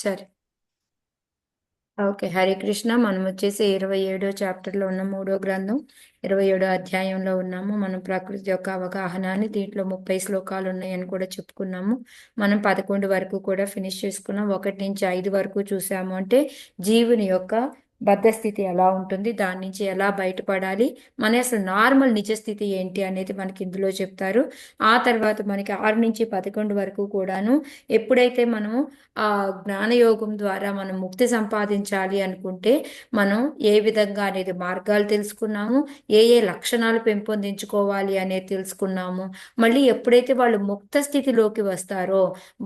సరే. ఓకే. హరే కృష్ణ. మనం వచ్చేసి 27 చాప్టర్లో ఉన్న 3వ గ్రంథం 27 అధ్యాయంలో ఉన్నాము. మనం ప్రకృతి యొక్క అవగాహన అని దీంట్లో 30 శ్లోకాలు ఉన్నాయని కూడా చెప్పుకున్నాము. మనం 11 వరకు కూడా ఫినిష్ చేసుకున్నాం. 1 నుంచి 5 వరకు చూసాము. అంటే జీవుని యొక్క బద్ధస్థితి ఎలా ఉంటుంది, దాని నుంచి ఎలా బయటపడాలి, మన అసలు నార్మల్ నిజస్థితి ఏంటి అనేది మనకి ఇందులో చెప్తారు. ఆ తర్వాత మనకి 6 నుంచి 11 వరకు కూడాను ఎప్పుడైతే మనము ఆ జ్ఞానయోగం ద్వారా మనం ముక్తి సంపాదించాలి అనుకుంటే మనం ఏ విధంగా అనేది మార్గాలు తెలుసుకున్నాము, ఏ ఏ లక్షణాలు పెంపొందించుకోవాలి అనేది తెలుసుకున్నాము. మళ్ళీ ఎప్పుడైతే వాళ్ళు ముక్త స్థితిలోకి వస్తారో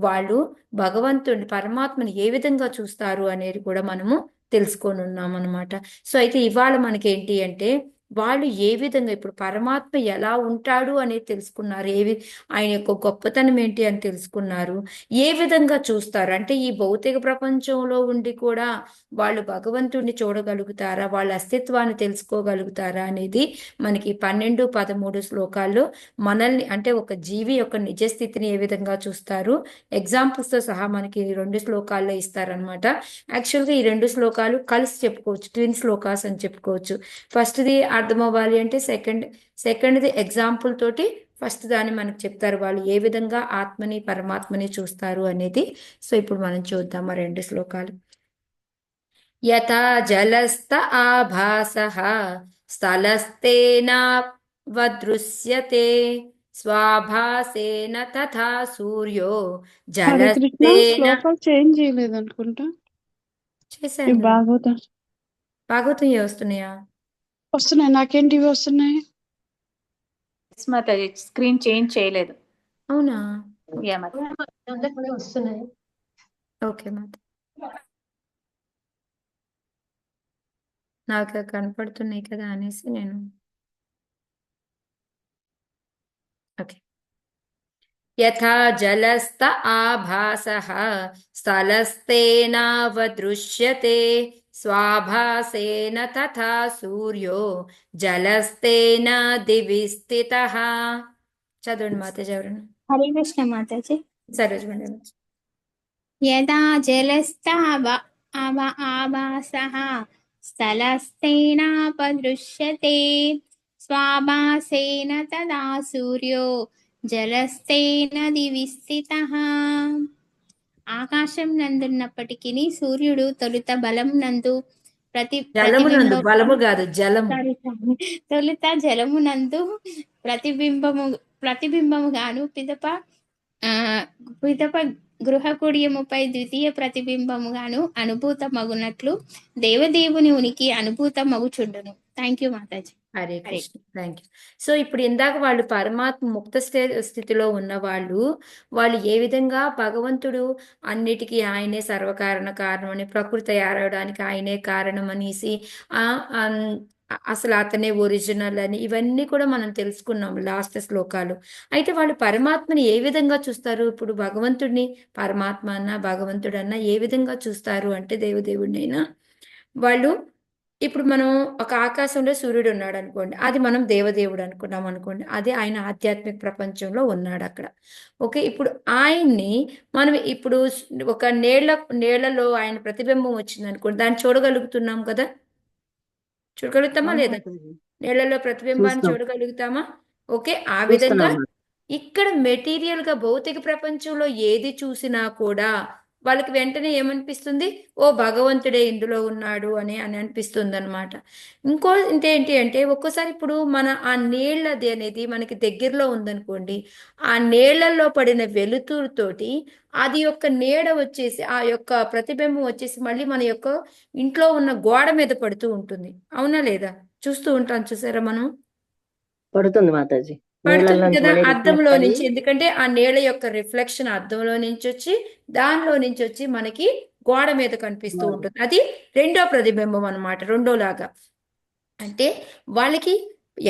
వాళ్ళు భగవంతుని పరమాత్మని ఏ విధంగా చూస్తారు అనేది కూడా మనము తెలుసుకొని ఉన్నాం అనమాట. సో అయితే ఇవాళ మనకి ఏంటి అంటే వాళ్ళు ఏ విధంగా ఇప్పుడు పరమాత్మ ఎలా ఉంటాడు అనేది తెలుసుకున్నారు. ఆయన యొక్క గొప్పతనం ఏంటి అని తెలుసుకున్నారు. ఏ విధంగా చూస్తారు అంటే ఈ భౌతిక ప్రపంచంలో ఉండి కూడా వాళ్ళు భగవంతుడిని చూడగలుగుతారా, వాళ్ళ అస్తిత్వాన్ని తెలుసుకోగలుగుతారా అనేది మనకి 12, 13 శ్లోకాల్లో మనల్ని అంటే ఒక జీవి యొక్క నిజస్థితిని ఏ విధంగా చూస్తారు ఎగ్జాంపుల్స్ తో సహా మనకి 2 శ్లోకాల్లో ఇస్తారనమాట. యాక్చువల్గా ఈ 2 శ్లోకాలు కలిసి చెప్పుకోవచ్చు, ట్విన్ శ్లోకాస్ అని చెప్పుకోవచ్చు. ఫస్ట్ది అర్థం అవ్వాలి అంటే సెకండ్ది ఎగ్జాంపుల్ తోటి ఫస్ట్ దాన్ని మనకు చెప్తారు వాళ్ళు ఏ విధంగా ఆత్మని పరమాత్మని చూస్తారు అనేది. సో ఇప్పుడు మనం చూద్దాం ఆ 2 శ్లోకాలు. యథా జలస్థ ఆభాసః స్థలస్తేనావదృశ్యతే స్వాభాసేన తథా సూర్యో హరే కృష్ణ. జలస్తేన. శ్లోకాలు చేంజ్ చేయలేదు అనుకుంటా. ఈ చేశాను కదా. భాగవతం భాగవతం ఏ వస్తున్నాయా? వస్తున్నాయి, నాకేంటి ఇవి వస్తున్నాయి. మాతాజీ స్క్రీన్ చేంజ్ చేయలేదు. అవునా? యా మాతాజీ. వస్తున్నాయి. ఓకే మాత, నాకు కనపడుతున్నాయి కదా అనేసి నేను. ఓకే. యథా జలస్థ ఆభాసః స్థలస్తేనావదృశ్యతే స్వాభాసేన తథా సూర్యో జలస్తేన దివి స్థితః. చదవండి మాతాజీ ఎవరన్నా. హరే కృష్ణ మాతాజీ. సరోజ్ మేడం. యదా ఆభాసః స్థలస్తేనాపదృశ్యతే స్వాభాసేన తదా సూర్యో జలస్తేన దివి స్థితః. ఆకాశం నందున్నప్పటికీ సూర్యుడు తొలుత బలం నందు జలమునందు, బలము కాదు జలము. తొలుత జలమునందు ప్రతిబింబముగాను పిదప గృహకుడియముపై ద్వితీయ ప్రతిబింబముగాను అనుభూతమగునట్లు దేవదేవుని ఉనికి అనుభూతమగుచుండును. Thank you Mataji. Hare Krishna. Thank you. So ఇప్పుడు ఇందాక వాళ్ళు పరమాత్మ ముక్త స్థితిలో ఉన్న వాళ్ళు ఏ విధంగా భగవంతుడు అన్నిటికీ ఆయనే సర్వకారణ కారణం అని, ప్రకృతి తయారవడానికి ఆయనే కారణం అనేసి అసలు అతనే ఒరిజినల్ అని ఇవన్నీ కూడా మనం తెలుసుకున్నాం లాస్ట్ శ్లోకాలు. అయితే వాళ్ళు పరమాత్మని ఏ విధంగా చూస్తారు? ఇప్పుడు భగవంతుడిని పరమాత్మ అన్నా భగవంతుడన్నా ఏ విధంగా చూస్తారు అంటే దేవదేవుడినైనా వాళ్ళు ఇప్పుడు మనం ఒక ఆకాశంలో సూర్యుడు ఉన్నాడు అనుకోండి, అది మనం దేవదేవుడు అనుకున్నాం అనుకోండి, అది ఆయన ఆధ్యాత్మిక ప్రపంచంలో ఉన్నాడు అక్కడ. ఓకే. ఇప్పుడు ఆయన్ని మనం ఇప్పుడు ఒక నీళ్లలో ఆయన ప్రతిబింబం వచ్చింది అనుకోండి, దాన్ని చూడగలుగుతున్నాం కదా, చూడగలుగుతామా లేదా? నీళ్లలో ప్రతిబింబాన్ని చూడగలుగుతామా? ఓకే. ఆ విధంగా ఇక్కడ మెటీరియల్ గా భౌతిక ప్రపంచంలో ఏది చూసినా కూడా వాళ్ళకి వెంటనే ఏమనిపిస్తుంది? ఓ భగవంతుడే ఇందులో ఉన్నాడు అని అని అనిపిస్తుంది అనమాట. ఇంతేంటి అంటే ఒక్కోసారి ఇప్పుడు మన ఆ నీళ్ళది అనేది మనకి దగ్గరలో ఉందనుకోండి, ఆ నీళ్లలో పడిన వెలుతురుతోటి అది యొక్క నీడ వచ్చేసి ఆ యొక్క ప్రతిబింబం వచ్చేసి మళ్ళీ మన యొక్క ఇంట్లో ఉన్న గోడ మీద పడుతూ ఉంటుంది. అవునా లేదా? చూస్తూ ఉంటాం చూసారా మనం. పడుతుంది మాతాజీ. పడుతుంది కదా అద్దంలో నుంచి, ఎందుకంటే ఆ నీళ్ళ యొక్క రిఫ్లెక్షన్ అద్దంలో నుంచి వచ్చి దానిలో నుంచి వచ్చి మనకి గోడ మీద కనిపిస్తూ ఉంటుంది. అది రెండో ప్రతిబింబం అనమాట, రెండో లాగా. అంటే వాళ్ళకి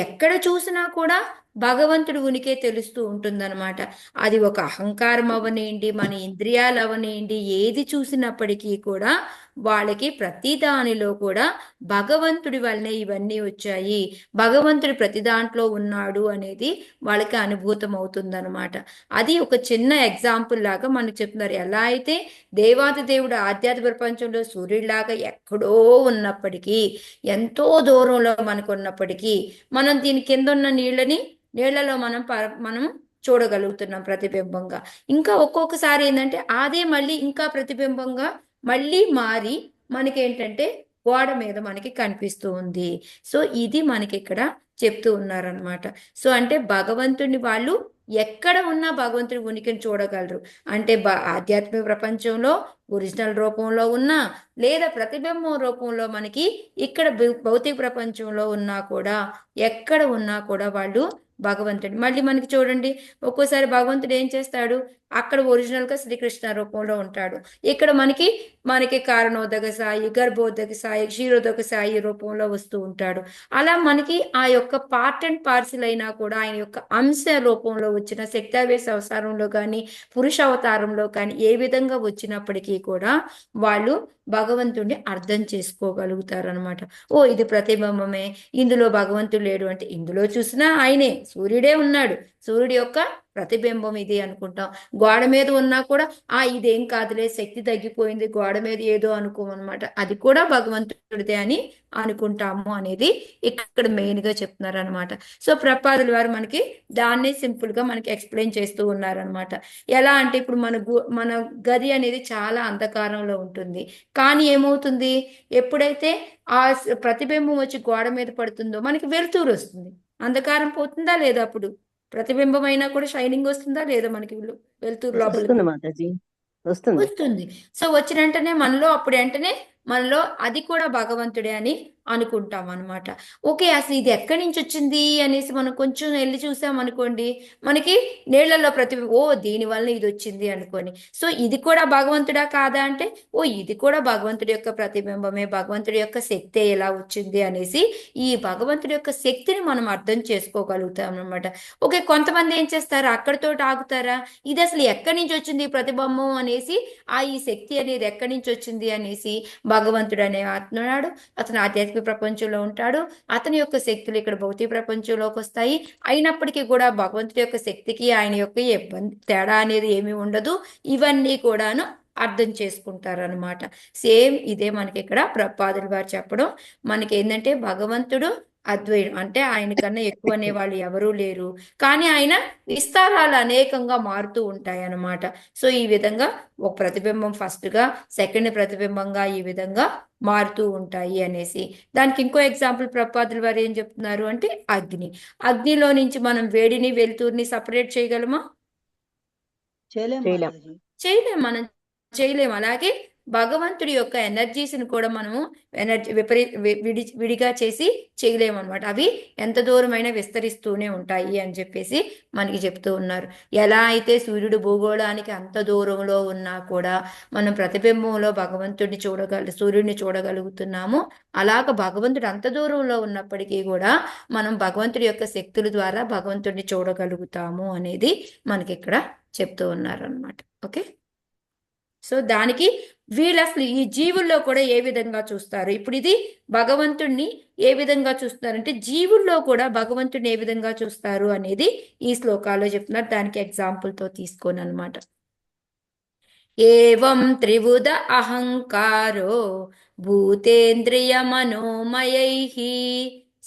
ఎక్కడ చూసినా కూడా భగవంతుడి ఉనికే తెలుస్తూ ఉంటుందన్నమాట. అది ఒక అహంకారం అవనేయండి, మన ఇంద్రియాలు అవనేయండి, ఏది చూసినప్పటికీ కూడా వాళ్ళకి ప్రతి దానిలో కూడా భగవంతుడి వల్లనే ఇవన్నీ వచ్చాయి, భగవంతుడి ప్రతి దాంట్లో ఉన్నాడు అనేది వాళ్ళకి అనుభూతం అవుతుందన్నమాట. అది ఒక చిన్న ఎగ్జాంపుల్ లాగా మనకు చెప్తున్నారు. ఎలా అయితే దేవాది దేవుడు ఆధ్యాత్మిక ప్రపంచంలో సూర్యుడిలాగా ఎక్కడో ఉన్నప్పటికీ, ఎంతో దూరంలో మనకు ఉన్నప్పటికీ, మనం దీని కింద ఉన్న నీళ్లలో మనం చూడగలుగుతున్నాం ప్రతిబింబంగా. ఇంకా ఒక్కొక్కసారి ఏంటంటే అదే మళ్ళీ ఇంకా ప్రతిబింబంగా మళ్ళీ మారి మనకేంటంటే గోడ మీద మనకి కనిపిస్తూ ఉంది. సో ఇది మనకి ఇక్కడ చెప్తూ ఉన్నారనమాట. సో అంటే భగవంతుడిని వాళ్ళు ఎక్కడ ఉన్నా భగవంతుడి ఉనికిని చూడగలరు. అంటే ఆధ్యాత్మిక ప్రపంచంలో ఒరిజినల్ రూపంలో ఉన్నా, లేదా ప్రతిబింబం రూపంలో మనకి ఇక్కడ భౌతిక ప్రపంచంలో ఉన్నా కూడా, ఎక్కడ ఉన్నా కూడా వాళ్ళు భగవంతుడి. మళ్ళీ మనకి చూడండి, ఒక్కోసారి భగవంతుడు ఏం చేస్తాడు, అక్కడ ఒరిజినల్ గా శ్రీకృష్ణ రూపంలో ఉంటాడు, ఇక్కడ మనకి కారణోదక సాయి, గర్భోదక సాయి, క్షీరోదక సాయి రూపంలో వస్తూ ఉంటాడు. అలా మనకి ఆ యొక్క పార్ట్ అండ్ పార్సిల్ అయినా కూడా ఆయన యొక్క అంశ రూపంలో వచ్చిన శక్తావేశ అవతారంలో కానీ పురుష అవతారంలో కానీ ఏ విధంగా వచ్చినప్పటికీ కూడా వాళ్ళు భగవంతుడిని అర్థం చేసుకోగలుగుతారు అనమాట. ఓ ఇది ప్రతిబింబమే, ఇందులో భగవంతుడు లేడు అంటే ఇందులో చూసినా ఆయనే, సూర్యుడే ఉన్నాడు, సూర్యుడి యొక్క ప్రతిబింబం ఇది అనుకుంటాం. గోడ మీద ఉన్నా కూడా ఇదేం కాదులే, శక్తి తగ్గిపోయింది, గోడ మీద ఏదో అనుకోమన్నమాట, అది కూడా భగవంతుడిదే అని అనుకుంటాము అనేది ఇక్కడ మెయిన్ గా చెప్తున్నారు అనమాట. సో ప్రపాదుల వారు మనకి దాన్నే సింపుల్ గా మనకి ఎక్స్ప్లెయిన్ చేస్తూ ఉన్నారనమాట. ఎలా అంటే ఇప్పుడు మన గది అనేది చాలా అంధకారంలో ఉంటుంది, కానీ ఏమవుతుంది, ఎప్పుడైతే ఆ ప్రతిబింబం వచ్చి గోడ మీద పడుతుందో మనకి వెలుతురు వస్తుంది, అంధకారం పోతుందా లేదా, అప్పుడు ప్రతిబింబం అయినా కూడా షైనింగ్ వస్తుందా లేదా, మనకి వెలుతురు లోపలికి వస్తుంది మాతాజీ, వస్తుంది. వస్తుంది. సో వచ్చిన వెంటనే మనలో అది కూడా భగవంతుడే అని అనుకుంటాం అనమాట. ఓకే, అసలు ఇది ఎక్కడి నుంచి వచ్చింది అనేసి మనం కొంచెం వెళ్ళి చూసాం అనుకోండి, మనకి నీళ్లలో దీనివల్ల ఇది వచ్చింది అనుకోని, సో ఇది కూడా భగవంతుడా కాదా అంటే ఇది కూడా భగవంతుడి యొక్క ప్రతిబింబమే, భగవంతుడి యొక్క శక్తే ఎలా వచ్చింది అనేసి ఈ భగవంతుడి యొక్క శక్తిని మనం అర్థం చేసుకోగలుగుతాం అనమాట. ఓకే, కొంతమంది ఏం చేస్తారు, అక్కడితో ఆగుతారా, ఇది అసలు ఎక్కడి నుంచి వచ్చింది ఈ ప్రతిబింబం అనేసి, ఈ శక్తి అనేది ఎక్కడి నుంచి వచ్చింది అనేసి, భగవంతుడు అనే ఆత్మనాడు, అతను ఆధ్యాత్మిక ప్రపంచంలో ఉంటాడు, అతని యొక్క శక్తులు ఇక్కడ భౌతిక ప్రపంచంలోకి వస్తాయి. అయినప్పటికీ కూడా భగవంతుడి యొక్క శక్తికి ఆయన యొక్క ఇబ్బంది తేడా అనేది ఏమీ ఉండదు. ఇవన్నీ కూడాను అర్థం చేసుకుంటారనమాట. సేమ్ ఇదే మనకి ఇక్కడ ప్రపాదుల వారు చెప్పడం. మనకి ఏంటంటే భగవంతుడు అద్వైతం, అంటే ఆయన కన్నా ఎక్కువ అనే వాళ్ళు ఎవరూ లేరు, కానీ ఆయన విస్తారాలు అనేకంగా మారుతూ ఉంటాయి అన్నమాట. సో ఈ విధంగా ఒక ప్రతిబింబం ఫస్ట్ గా, సెకండ్ ప్రతిబింబంగా ఈ విధంగా మారుతూ ఉంటాయి అనేసి. దానికి ఇంకో ఎగ్జాంపుల్ ప్రపాదుల వారు ఏం చెప్తున్నారు అంటే అగ్నిలో నుంచి మనం వేడిని వెలుతురుని సపరేట్ చేయగలమా? మనం చేయలేము. అలాగే భగవంతుడి యొక్క ఎనర్జీస్ని కూడా మనము విడిగా చేసి చేయలేము అనమాట. అవి ఎంత దూరమైనా విస్తరిస్తూనే ఉంటాయి అని చెప్పేసి మనకి చెప్తూ ఉన్నారు. ఎలా అయితే సూర్యుడు భూగోళానికి అంత దూరంలో ఉన్నా కూడా మనం ప్రతిబింబంలో సూర్యుడిని చూడగలుగుతున్నాము, అలాగ భగవంతుడు అంత దూరంలో ఉన్నప్పటికీ కూడా మనం భగవంతుడి యొక్క శక్తుల ద్వారా భగవంతుడిని చూడగలుగుతాము అనేది మనకి ఇక్కడ చెప్తూ ఉన్నారు అనమాట. ఓకే, సో దానికి వీళ్ళు అసలు ఈ జీవుల్లో కూడా ఏ విధంగా చూస్తారు, ఇప్పుడు ఇది భగవంతుణ్ణి ఏ విధంగా చూస్తున్నారంటే జీవుల్లో కూడా భగవంతుడిని ఏ విధంగా చూస్తారు అనేది ఈ శ్లోకాల్లో చెప్తున్నారు. దానికి ఎగ్జాంపుల్తో తీసుకోను అనమాట. ఏవం త్రివుద అహంకారో భూతేంద్రియ మనోమయైః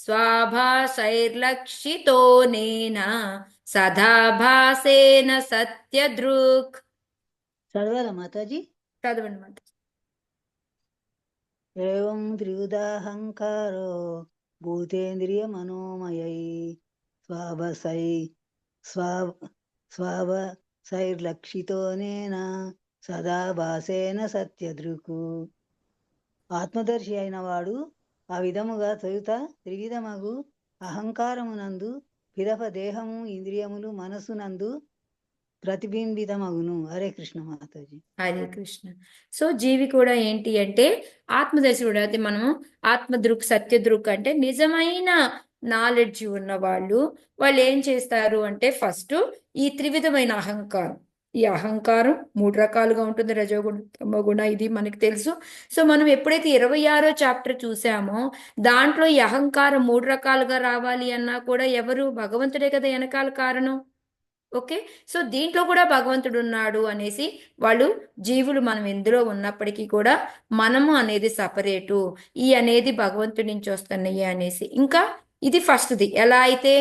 స్వాభాసైర్లక్షితో నేన సదా భాసేన సత్యదృక్. చదవాలా మాతాజీ? చదవండి మాతాజీ. ఏవం త్రివిధాహంకారో భూతేంద్రియ మనోమయై స్వాభసైర్లక్షితోనేన సదా భాసేన సత్యదృకు. ఆత్మదర్శి అయిన వాడు ఆ విధముగా త్రివిధమగు అహంకారమునందు పిదప దేహము, ఇంద్రియములు, మనసునందు ప్రతిబింబితమగును. హరే కృష్ణ మాతాజీ. హరే కృష్ణ. సో జీవి కూడా ఏంటి అంటే ఆత్మదర్శుడు. అయితే మనము ఆత్మదృక్, సత్యదృక్ అంటే నిజమైన నాలెడ్జ్ ఉన్న వాళ్ళు ఏం చేస్తారు అంటే ఫస్ట్ ఈ త్రివిధమైన అహంకారం, ఈ అహంకారం 3 రకాలుగా ఉంటుంది, రజోగుణ తమోగుణ, ఇది మనకి తెలుసు. సో మనం ఎప్పుడైతే 26వ చాప్టర్ చూసామో దాంట్లో ఈ అహంకారం 3 రకాలుగా రావాలి అన్నా కూడా ఎవరు? భగవంతుడే కదా వెనకాల కారణం. ఓకే, సో దీంట్లో కూడా భగవంతుడు ఉన్నాడు అనేసి వాళ్ళు జీవులు మనం ఎందులో ఉన్నప్పటికీ కూడా మనము అనేది సపరేటు, ఈ అనేది భగవంతుడి నుంచి వస్తున్నాయి అనేసి. ఇంకా ఇది ఫస్ట్ది, ఎలా అయితే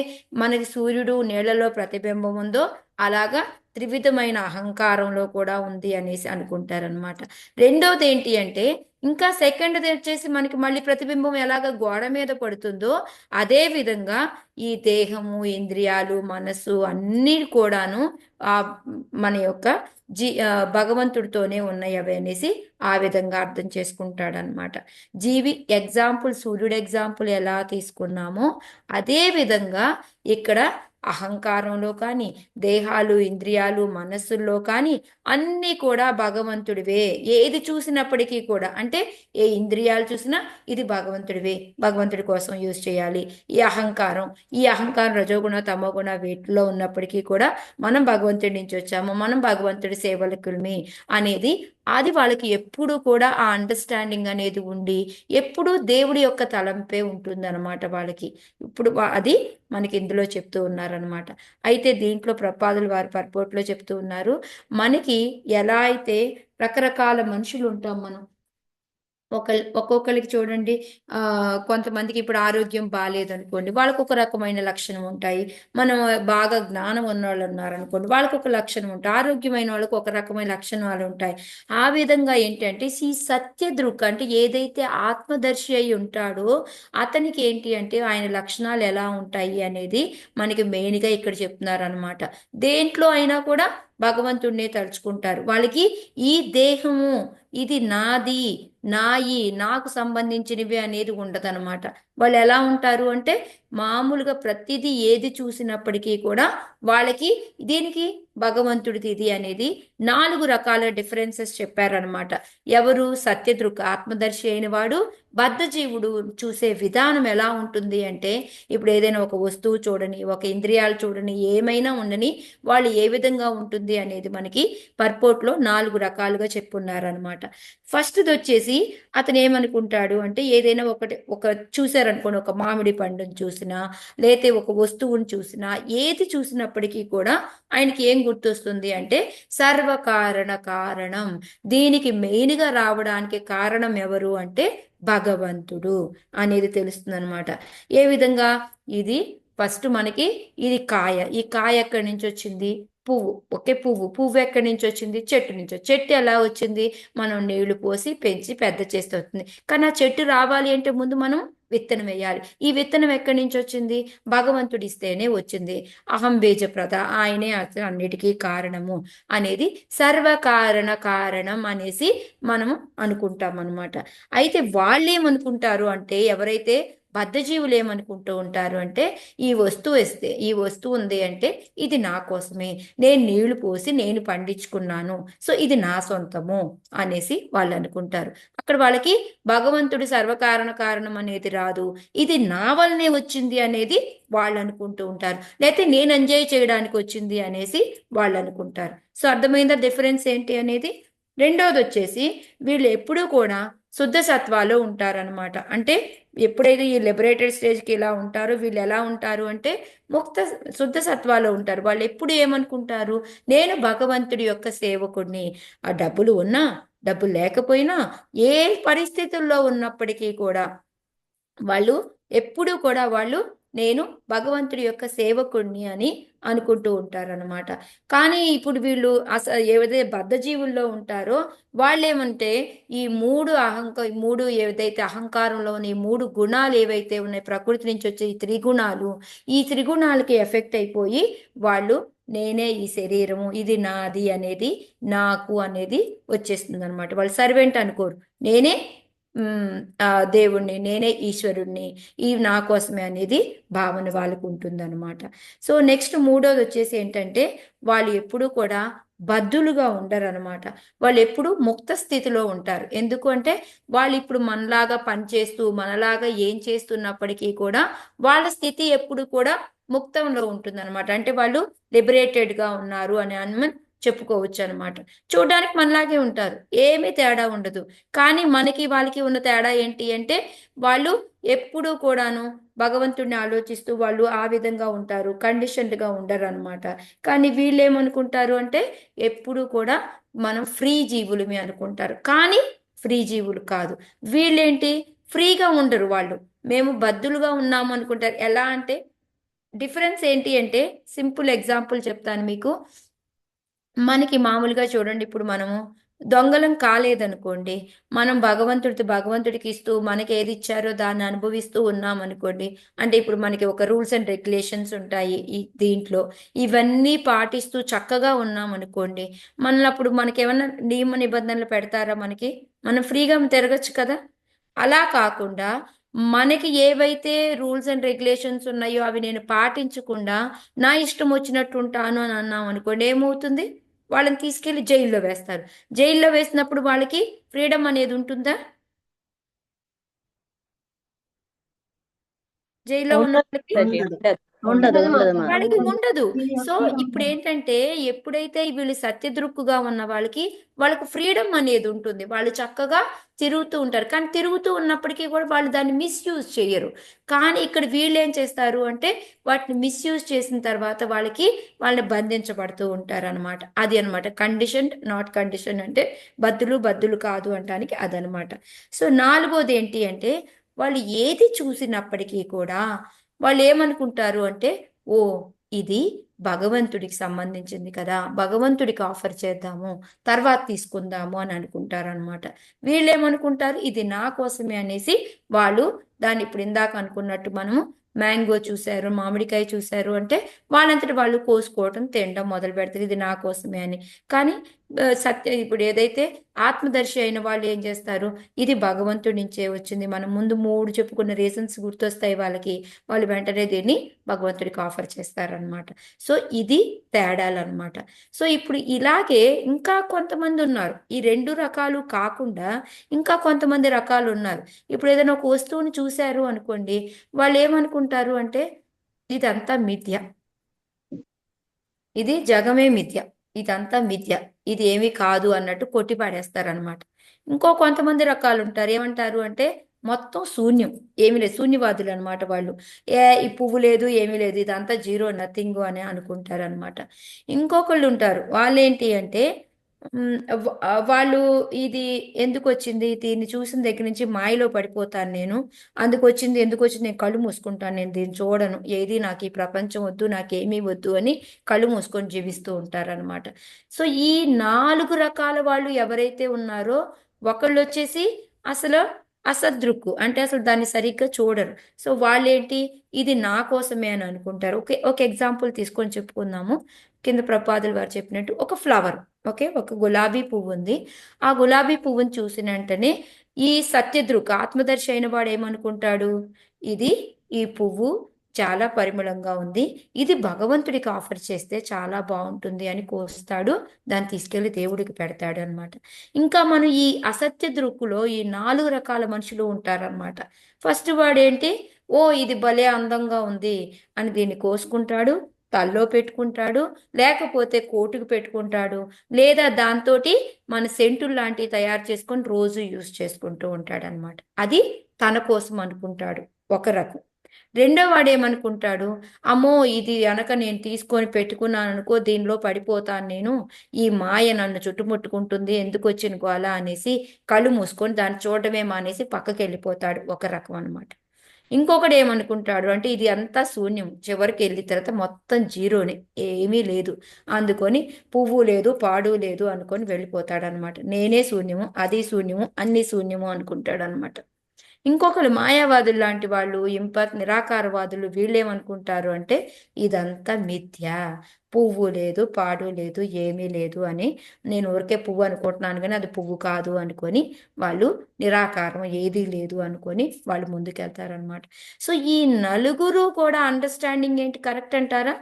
మనకి సూర్యుడు నీళ్లలో ప్రతిబింబం ఉందో అలాగా త్రివిధమైన అహంకారంలో కూడా ఉంది అనేసి అనుకుంటారనమాట. రెండవది ఏంటి అంటే ఇంకా సెకండ్ది వచ్చేసి మనకి మళ్ళీ ప్రతిబింబం ఎలాగ గోడ మీద పడుతుందో అదే విధంగా ఈ దేహము, ఇంద్రియాలు, మనస్సు అన్నీ కూడాను ఆ మన యొక్క భగవంతుడితోనే ఉన్నాయి అవి అనేసి ఆ విధంగా అర్థం చేసుకుంటాడనమాట. జీవి ఎగ్జాంపుల్, సూర్యుడు ఎగ్జాంపుల్ ఎలా తీసుకున్నామో అదే విధంగా ఇక్కడ అహంకారంలో కానీ, దేహాలు, ఇంద్రియాలు, మనస్సుల్లో కానీ అన్నీ కూడా భగవంతుడివే. ఏది చూసినప్పటికీ కూడా, అంటే ఏ ఇంద్రియాలు చూసినా ఇది భగవంతుడివే, భగవంతుడి కోసం యూజ్ చేయాలి. ఈ అహంకారం రజోగుణ తమోగుణ వీటిలో ఉన్నప్పటికీ కూడా మనం భగవంతుడి నుంచి వచ్చాము, మనం భగవంతుడి సేవకులమి అనేది అది వాళ్ళకి ఎప్పుడు కూడా ఆ అండర్స్టాండింగ్ అనేది ఉండి ఎప్పుడు దేవుడి యొక్క తలంపే ఉంటుందన్నమాట వాళ్ళకి. ఇప్పుడు అది మనకి ఇందులో చెప్తూ ఉన్నారనమాట. అయితే దీంట్లో ప్రపాదులు వారి పర్పోర్ట్లో చెప్తూ ఉన్నారు, మనకి ఎలా అయితే రకరకాల మనుషులు ఉంటాం మనం, ఒక్కొక్కరికి చూడండి, కొంతమందికి ఇప్పుడు ఆరోగ్యం బాగాలేదనుకోండి, వాళ్ళకు ఒక రకమైన లక్షణం ఉంటాయి. మనం బాగా జ్ఞానం ఉన్న వాళ్ళు ఉన్నారనుకోండి, వాళ్ళకు ఒక లక్షణం ఉంటాయి. ఆరోగ్యమైన వాళ్ళకు ఒక రకమైన లక్షణాలు ఉంటాయి. ఆ విధంగా ఏంటంటే ఈ సత్యదృక్ అంటే ఏదైతే ఆత్మదర్శి అయి ఉంటాడో అతనికి ఏంటి అంటే ఆయన లక్షణాలు ఎలా ఉంటాయి అనేది మనకి మెయిన్గా ఇక్కడ చెప్తున్నారు అనమాట. దేంట్లో అయినా కూడా భగవంతుడినే తలుచుకుంటారు. వాళ్ళకి ఈ దేహము ఇది నాది, నాయి, నాకు సంబంధించినవి అనేది ఉండదన్నమాట. వాళ్ళు ఎలా ఉంటారు అంటే మామూలుగా ప్రతిదీ ఏది చూసినప్పటికీ కూడా వాళ్ళకి దీనికి భగవంతుడిది ఇది అనేది 4 రకాల డిఫరెన్సెస్ చెప్పారనమాట. ఎవరు? సత్యదృక్ ఆత్మదర్శి అయిన వాడు. బద్ధజీవుడు చూసే విధానం ఎలా ఉంటుంది అంటే ఇప్పుడు ఏదైనా ఒక వస్తువు చూడని, ఒక ఇంద్రియాలు చూడని, ఏమైనా ఉండని వాళ్ళు ఏ విధంగా ఉంటుంది అనేది మనకి పర్పోర్ట్లో 4 రకాలుగా చెప్పున్నారనమాట. ఫస్ట్ది వచ్చేసి అతను ఏమనుకుంటాడు అంటే ఏదైనా ఒక చూసారనుకోండి, ఒక మామిడి పండుని చూసినా లేతే ఒక వస్తువుని చూసినా ఏది చూసినప్పటికీ కూడా ఆయనకి ఏం గుర్తొస్తుంది అంటే సర్వకారణ కారణం. దీనికి మెయిన్గా రావడానికి కారణం ఎవరు అంటే భగవంతుడు అనేది తెలుస్తుంది అనమాట. ఏ విధంగా? ఇది ఫస్ట్ మనకి ఇది కాయ, ఈ కాయ ఎక్కడి నుంచి వచ్చింది? పువ్వు. ఓకే, పువ్వు ఎక్కడి నుంచి వచ్చింది? చెట్టు నుంచి. చెట్టు ఎలా వచ్చింది? మనం నీళ్లు పోసి పెంచి పెద్ద చేస్తే వస్తుంది. కానీ ఆ చెట్టు రావాలి అంటే ముందు మనం విత్తనం వేయాలి. ఈ విత్తనం ఎక్కడి నుంచి వచ్చింది? భగవంతుడు ఇస్తేనే వచ్చింది. అహం బీజప్రద, ఆయనే అన్నిటికీ కారణము అనేది సర్వకారణ కారణం అనేసి మనము అనుకుంటాం అనమాట. అయితే వాళ్ళేమనుకుంటారు అంటే ఎవరైతే బద్ధజీవులు ఏమనుకుంటూ ఉంటారు అంటే ఈ వస్తువు ఉంది అంటే ఇది నా కోసమే, నేను నీళ్లు పోసి నేను పండించుకున్నాను, సో ఇది నా సొంతము అనేసి వాళ్ళు అనుకుంటారు. అక్కడ వాళ్ళకి భగవంతుడి సర్వకారణ కారణం అనేది రాదు, ఇది నా వల్లనే వచ్చింది అనేది వాళ్ళు అనుకుంటూ ఉంటారు. లేకపోతే నేను ఎంజాయ్ చేయడానికి వచ్చింది అనేసి వాళ్ళు అనుకుంటారు. సో అర్థమైందా డిఫరెన్స్ ఏంటి అనేది? రెండోది వచ్చేసి వీళ్ళు ఎప్పుడూ కూడా శుద్ధ సత్వాలో ఉంటారనమాట. అంటే ఎప్పుడైతే ఈ లిబరేటెడ్ స్టేజ్కి ఇలా ఉంటారో వీళ్ళు ఎలా ఉంటారు అంటే శుద్ధ సత్వాలో ఉంటారు. వాళ్ళు ఎప్పుడు ఏమనుకుంటారు? నేను భగవంతుడి యొక్క సేవకుడిని. ఆ డబ్బులు ఉన్నా డబ్బులు లేకపోయినా ఏ పరిస్థితుల్లో ఉన్నప్పటికీ కూడా వాళ్ళు ఎప్పుడూ కూడా నేను భగవంతుడి యొక్క సేవకుడిని అని అనుకుంటూ ఉంటారనమాట. కానీ ఇప్పుడు వీళ్ళు ఏదైతే బద్ధజీవుల్లో ఉంటారో వాళ్ళేమంటే ఈ మూడు ఏదైతే అహంకారంలో ఉన్న ఈ 3 గుణాలు ఏవైతే ఉన్నాయి, ప్రకృతి నుంచి వచ్చే ఈ త్రిగుణాలు, ఈ త్రిగుణాలకి ఎఫెక్ట్ అయిపోయి వాళ్ళు నేనే ఈ శరీరము, ఇది నాది అనేది, నాకు అనేది వచ్చేస్తుంది అనమాట. వాళ్ళు సర్వెంట్ అనుకోరు, నేనే దేవుణ్ణి, నేనే ఈశ్వరుణ్ణి, ఈ నా కోసమే అనేది భావన వాళ్ళకు ఉంటుందన్నమాట. సో నెక్స్ట్ మూడోది వచ్చేసి ఏంటంటే వాళ్ళు ఎప్పుడూ కూడా బద్ధులుగా ఉండరు అనమాట. వాళ్ళు ఎప్పుడు ముక్త స్థితిలో ఉంటారు. ఎందుకు అంటే వాళ్ళు ఇప్పుడు మనలాగా పనిచేస్తూ మనలాగా ఏం చేస్తున్నప్పటికీ కూడా వాళ్ళ స్థితి ఎప్పుడు కూడా ముక్తంలో ఉంటుందన్నమాట. అంటే వాళ్ళు లిబరేటెడ్గా ఉన్నారు అని చెప్పుకోవచ్చు అనమాట. చూడడానికి మనలాగే ఉంటారు, ఏమీ తేడా ఉండదు. కానీ మనకి వాళ్ళకి ఉన్న తేడా ఏంటి అంటే వాళ్ళు ఎప్పుడూ కూడాను భగవంతుడిని ఆలోచిస్తూ వాళ్ళు ఆ విధంగా ఉంటారు, కండిషన్డ్గా ఉండరు అనమాట. కానీ వీళ్ళు ఏమనుకుంటారు అంటే ఎప్పుడూ కూడా మనం ఫ్రీ జీవులమే అనుకుంటారు, కానీ ఫ్రీ జీవులు కాదు. వీళ్ళేంటి, ఫ్రీగా ఉండరు వాళ్ళు, మేము బద్దులుగా ఉన్నాము అనుకుంటారు. ఎలా అంటే డిఫరెన్స్ ఏంటి అంటే సింపుల్ ఎగ్జాంపుల్ చెప్తాను మీకు. మనకి మామూలుగా చూడండి, ఇప్పుడు మనము దొంగలం కాలేదనుకోండి, మనం భగవంతుడికి ఇస్తూ మనకి ఏది ఇచ్చారో దాన్ని అనుభవిస్తూ ఉన్నాం అనుకోండి. అంటే ఇప్పుడు మనకి ఒక రూల్స్ అండ్ రెగ్యులేషన్స్ ఉంటాయి ఈ దీంట్లో, ఇవన్నీ పాటిస్తూ చక్కగా ఉన్నాం అనుకోండి, మనల్ని అప్పుడు మనకి ఏమన్నా నియమ నిబంధనలు పెడతారా? మనం ఫ్రీగా తిరగచ్చు కదా. అలా కాకుండా మనకి ఏవైతే రూల్స్ అండ్ రెగ్యులేషన్స్ ఉన్నాయో అవి నేను పాటించకుండా నా ఇష్టం వచ్చినట్టు ఉంటాను అని అన్నాం అనుకోండి, ఏమవుతుంది? వాళ్ళని తీసుకెళ్లి జైల్లో వేస్తారు. జైల్లో వేసినప్పుడు వాళ్ళకి ఫ్రీడమ్ అనేది ఉంటుందా? జైల్లో ఉన్న ఉండదు వాళ్ళకి మాతాజీ, ఉండదు ఉండదు ఉండదు మా వాళ్ళకి ఉండదు. సో ఇప్పుడు ఏంటంటే ఎప్పుడైతే వీళ్ళు సత్యదృక్కుగా ఉన్న వాళ్ళకి ఫ్రీడమ్ అనేది ఉంటుంది, వాళ్ళు చక్కగా తిరుగుతూ ఉంటారు. కానీ తిరుగుతూ ఉన్నప్పటికీ కూడా వాళ్ళు దాన్ని మిస్యూజ్ చేయరు. కానీ ఇక్కడ వీళ్ళు ఏం చేస్తారు అంటే వాటిని మిస్యూజ్ చేసిన తర్వాత వాళ్ళని బంధించబడుతూ ఉంటారు అనమాట. అది అనమాట కండిషన్ నాట్ కండిషన్ అంటే బద్దులు కాదు అంటానికి అదనమాట. సో నాలుగోది ఏంటి అంటే వాళ్ళు ఏది చూసినప్పటికీ కూడా వాళ్ళు ఏమనుకుంటారు అంటే ఓ ఇది భగవంతుడికి సంబంధించింది కదా, భగవంతుడికి ఆఫర్ చేద్దాము, తర్వాత తీసుకుందాము అని అనుకుంటారు అనమాట. వీళ్ళు ఏమనుకుంటారు, ఇది నా కోసమే అనేసి వాళ్ళు దాన్ని ఇప్పుడు ఇందాక అనుకున్నట్టు మనము మ్యాంగో చూశారు, మామిడికాయ చూశారు అంటే వాళ్ళంతటి వాళ్ళు కోసుకోవటం తినడం మొదలు పెడతారు, ఇది నా కోసమే అని. కానీ ఇప్పుడు ఏదైతే ఆత్మదర్శి అయిన వాళ్ళు ఏం చేస్తారు, ఇది భగవంతుడి నుంచే వచ్చింది, మనం ముందు 3 చెప్పుకున్న రీజన్స్ గుర్తొస్తాయి వాళ్ళు వెంటనే దీన్ని భగవంతుడికి ఆఫర్ చేస్తారనమాట. సో ఇది తేడాలన్నమాట. సో ఇప్పుడు ఇలాగే ఇంకా కొంతమంది ఉన్నారు, ఈ 2 రకాలు కాకుండా ఇంకా కొంతమంది రకాలు ఉన్నారు. ఇప్పుడు ఏదైనా ఒక వస్తువుని చూశారు అనుకోండి, వాళ్ళు ఏమనుకుంటారు అంటే ఇదంతా మిథ్య, ఇది జగమే మిథ్య, ఇదంతా మిథ్య, ఇది ఏమీ కాదు అన్నట్టు కొట్టి పాడేస్తారనమాట. ఇంకో కొంతమంది రకాలు ఉంటారు, ఏమంటారు అంటే మొత్తం శూన్యం, ఏమీ లేదు, శూన్యవాదులు అనమాట వాళ్ళు. ఈ పువ్వు లేదు, ఏమీ లేదు, ఇదంతా జీరో నథింగ్ అని అనుకుంటారు అనమాట. ఇంకొకళ్ళు ఉంటారు, వాళ్ళేంటి అంటే వాళ్ళు ఇది ఎందుకు వచ్చింది, దీన్ని చూసిన దగ్గర నుంచి మాయలో పడిపోతాను నేను, ఎందుకు వచ్చింది, నేను కళ్ళు మూసుకుంటాను, నేను దీన్ని చూడను, ఏది నాకు ఈ ప్రపంచం వద్దు, నాకేమీ వద్దు అని కళ్ళు మూసుకొని జీవిస్తూ ఉంటారనమాట. సో ఈ 4 రకాల వాళ్ళు ఎవరైతే ఉన్నారో ఒకళ్ళు వచ్చేసి అసలు అసదృక్కు అంటే అసలు దాన్ని సరిగ్గా చూడరు. సో వాళ్ళేంటి, ఇది నా కోసమే అని అనుకుంటారు. ఒక ఎగ్జాంపుల్ తీసుకొని చెప్పుకుందాము. కింద ప్రపాదులు వారు చెప్పినట్టు ఒక ఫ్లవర్, ఒక గులాబీ పువ్వు ఉంది. ఆ గులాబీ పువ్వుని చూసిన వెంటనే ఈ సత్యదృక్ ఆత్మదర్శి అయిన వాడు ఏమనుకుంటాడు, ఈ పువ్వు చాలా పరిమళంగా ఉంది, ఇది భగవంతుడికి ఆఫర్ చేస్తే చాలా బాగుంటుంది అని కోస్తాడు, దాన్ని తీసుకెళ్లి దేవుడికి పెడతాడు అనమాట. ఇంకా మనం ఈ అసత్య దృక్కులో ఈ 4 రకాల మనుషులు ఉంటారనమాట. ఫస్ట్ వాడేంటి, ఇది భలే అందంగా ఉంది అని దీన్ని కోసుకుంటాడు, తల్లో పెట్టుకుంటాడు, లేకపోతే కోటుకు పెట్టుకుంటాడు, లేదా దాంతోటి మన సెంటులు లాంటివి తయారు చేసుకొని రోజు యూజ్ చేసుకుంటూ ఉంటాడు అనమాట. అది తన కోసం అనుకుంటాడు ఒక రకం. రెండో వాడు ఏమనుకుంటాడు, అమ్మో ఇది అనక నేను తీసుకొని పెట్టుకున్నాను అనుకో, దీనిలో పడిపోతాను నేను, ఈ మాయ నన్ను చుట్టుముట్టుకుంటుంది, ఎందుకు వచ్చిన గోల అనేసి కళ్ళు మూసుకొని దాన్ని చూడటమే మానేసి పక్కకి వెళ్ళిపోతాడు, ఒక రకం అనమాట. ఇంకొకడు ఏమనుకుంటాడు అంటే ఇది అంతా శూన్యం, చివరికి వెళ్ళిన తర్వాత మొత్తం జీరోనే, ఏమీ లేదు, అందుకొని పువ్వు లేదు పాడు లేదు అనుకొని వెళ్ళిపోతాడు అనమాట. నేనే శూన్యము, అది శూన్యము, అన్ని శూన్యము అనుకుంటాడు అనమాట. ఇంకొకరు మాయావాదులు లాంటి వాళ్ళు, నిరాకారవాదులు, వీళ్ళేమనుకుంటారు అంటే ఇదంతా మిథ్య, పువ్వు లేదు పాడు లేదు ఏమీ లేదు అని, నేను ఊరికే పువ్వు అనుకుంటున్నాను కానీ అది పువ్వు కాదు అనుకొని వాళ్ళు నిరాకారం ఏదీ లేదు అనుకొని వాళ్ళు ముందుకెళ్తారనమాట. సో ఈ నలుగురు కూడా అండర్స్టాండింగ్ ఏంటి, కరెక్ట్ అంటారా?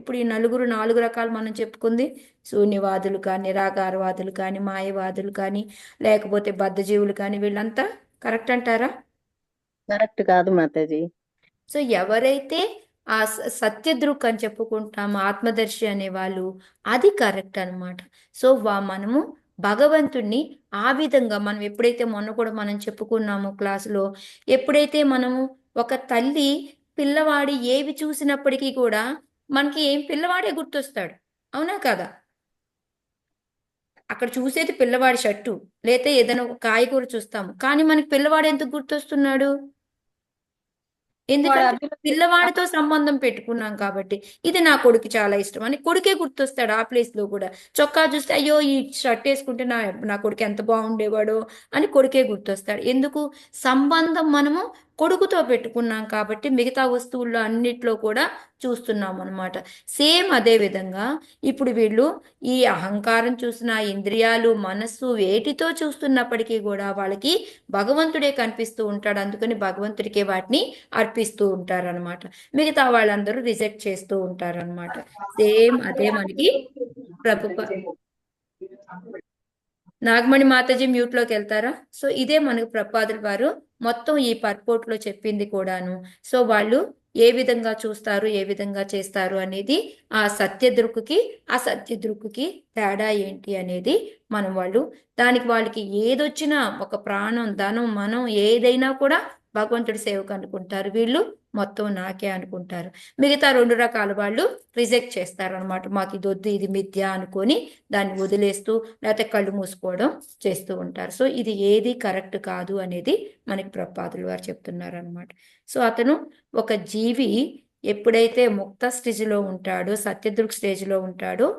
ఇప్పుడు ఈ 4 రకాలు మనం చెప్పుకుంది, శూన్యవాదులు కానీ, నిరాకారవాదులు కానీ, మాయవాదులు కానీ, లేకపోతే బద్ధజీవులు కానీ, వీళ్ళంతా కరెక్ట్ అంటారా? కరెక్ట్ కాదు మాతాజీ. సో ఎవరైతే ఆ సత్యదృక్ అని చెప్పుకుంటాము, ఆత్మదర్శి అనేవాళ్ళు, అది కరెక్ట్ అన్నమాట. సో మనము భగవంతుణ్ణి ఆ విధంగా మనం ఎప్పుడైతే మొన్న కూడా మనం చెప్పుకున్నాము క్లాసులో, ఎప్పుడైతే మనము ఒక తల్లి పిల్లవాడి ఏవి చూసినప్పటికీ కూడా మనకి ఏం పిల్లవాడే గుర్తొస్తాడు, అవునా కదా? అక్కడ చూసేది పిల్లవాడి షర్టు, లేతే ఏదైనా ఒక కాయగూర చూస్తాము, కానీ మనకి పిల్లవాడు ఎందుకు గుర్తొస్తున్నాడు? వాడు ఎందుకంటే అభివృద్ధి పిల్లవాడితో సంబంధం పెట్టుకున్నాం కాబట్టి. ఇది నా కొడుకు చాలా ఇష్టం అని కొడుకే గుర్తొస్తాడు ఆ ప్లేస్ లో కూడా. చొక్కా చూస్తే అయ్యో ఈ షర్ట్ వేసుకుంటే నా కొడుకు ఎంత బాగుండేవాడో అని కొడుకే గుర్తొస్తాడు. ఎందుకు? సంబంధం మనము కొడుకుతో పెట్టుకున్నాం కాబట్టి మిగతా వస్తువుల్లో అన్నిట్లో కూడా చూస్తున్నాం అనమాట. సేమ్ అదే విధంగా ఇప్పుడు వీళ్ళు ఈ అహంకారం చూసిన ఇంద్రియాలు, మనస్సు వేటితో చూస్తున్నప్పటికీ కూడా వాళ్ళకి భగవంతుడే కనిపిస్తూ ఉంటాడు. అందుకని భగవంతుడికే వాటిని అర్పిస్తూ ఉంటారనమాట. మిగతా వాళ్ళందరూ రిజెక్ట్ చేస్తూ ఉంటారనమాట. సేమ్ అదే మనకి ప్రభు నాగమణి మాతాజీ మ్యూట్ లోకి వెళ్తారా? సో ఇదే మనకు ప్రభుపాదుల వారు మొత్తం ఈ పర్పోర్ట్ లో చెప్పింది కూడాను. సో వాళ్ళు ఏ విధంగా చూస్తారు, ఏ విధంగా చేస్తారు అనేది, ఆ సత్యదృక్కుకి అసత్యదృక్కుకి తేడా ఏంటి అనేది మనం దానికి వాళ్ళకి ఏదొచ్చినా ఒక ప్రాణం, ధనం, మనం ఏదైనా కూడా భగవంతుడి సేవకు అనుకుంటారు. వీళ్ళు మొత్తం నాకే అనుకుంటారు. మిగతా 2 రకాల వాళ్ళు రిజెక్ట్ చేస్తారు అనమాట. మాకు ఇది వద్దు, ఇది మిథ్య అనుకొని దాన్ని వదిలేస్తూ లేకపోతే కళ్ళు మూసుకోవడం చేస్తూ ఉంటారు. సో ఇది ఏది కరెక్ట్ కాదు అనేది మనకి ప్రభుపాదుల వారు చెప్తున్నారు అనమాట. సో అతను ఒక జీవి ఎప్పుడైతే ముక్త స్టేజ్లో ఉంటాడో, సత్యదృక్ స్టేజ్లో ఉంటాడో,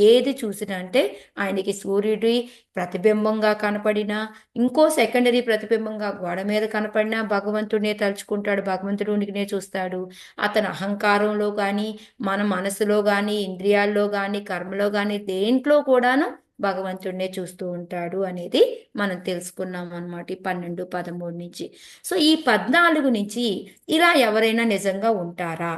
ఏది చూసినా అంటే ఆయనకి సూర్యుడి ప్రతిబింబంగా కనపడినా, ఇంకో సెకండరీ ప్రతిబింబంగా గోడ మీద కనపడినా భగవంతుడినే తలుచుకుంటాడు, భగవంతుడి ఉనికినే చూస్తాడు. అతని అహంకారంలో కానీ, మన మనసులో కానీ, ఇంద్రియాల్లో కానీ, కర్మలో కానీ, దేంట్లో కూడాను భగవంతుడినే చూస్తూ ఉంటాడు అనేది మనం తెలుసుకున్నాం అనమాట ఈ 12, 13 నుంచి. సో ఈ 14 నుంచి ఇలా ఎవరైనా నిజంగా ఉంటారా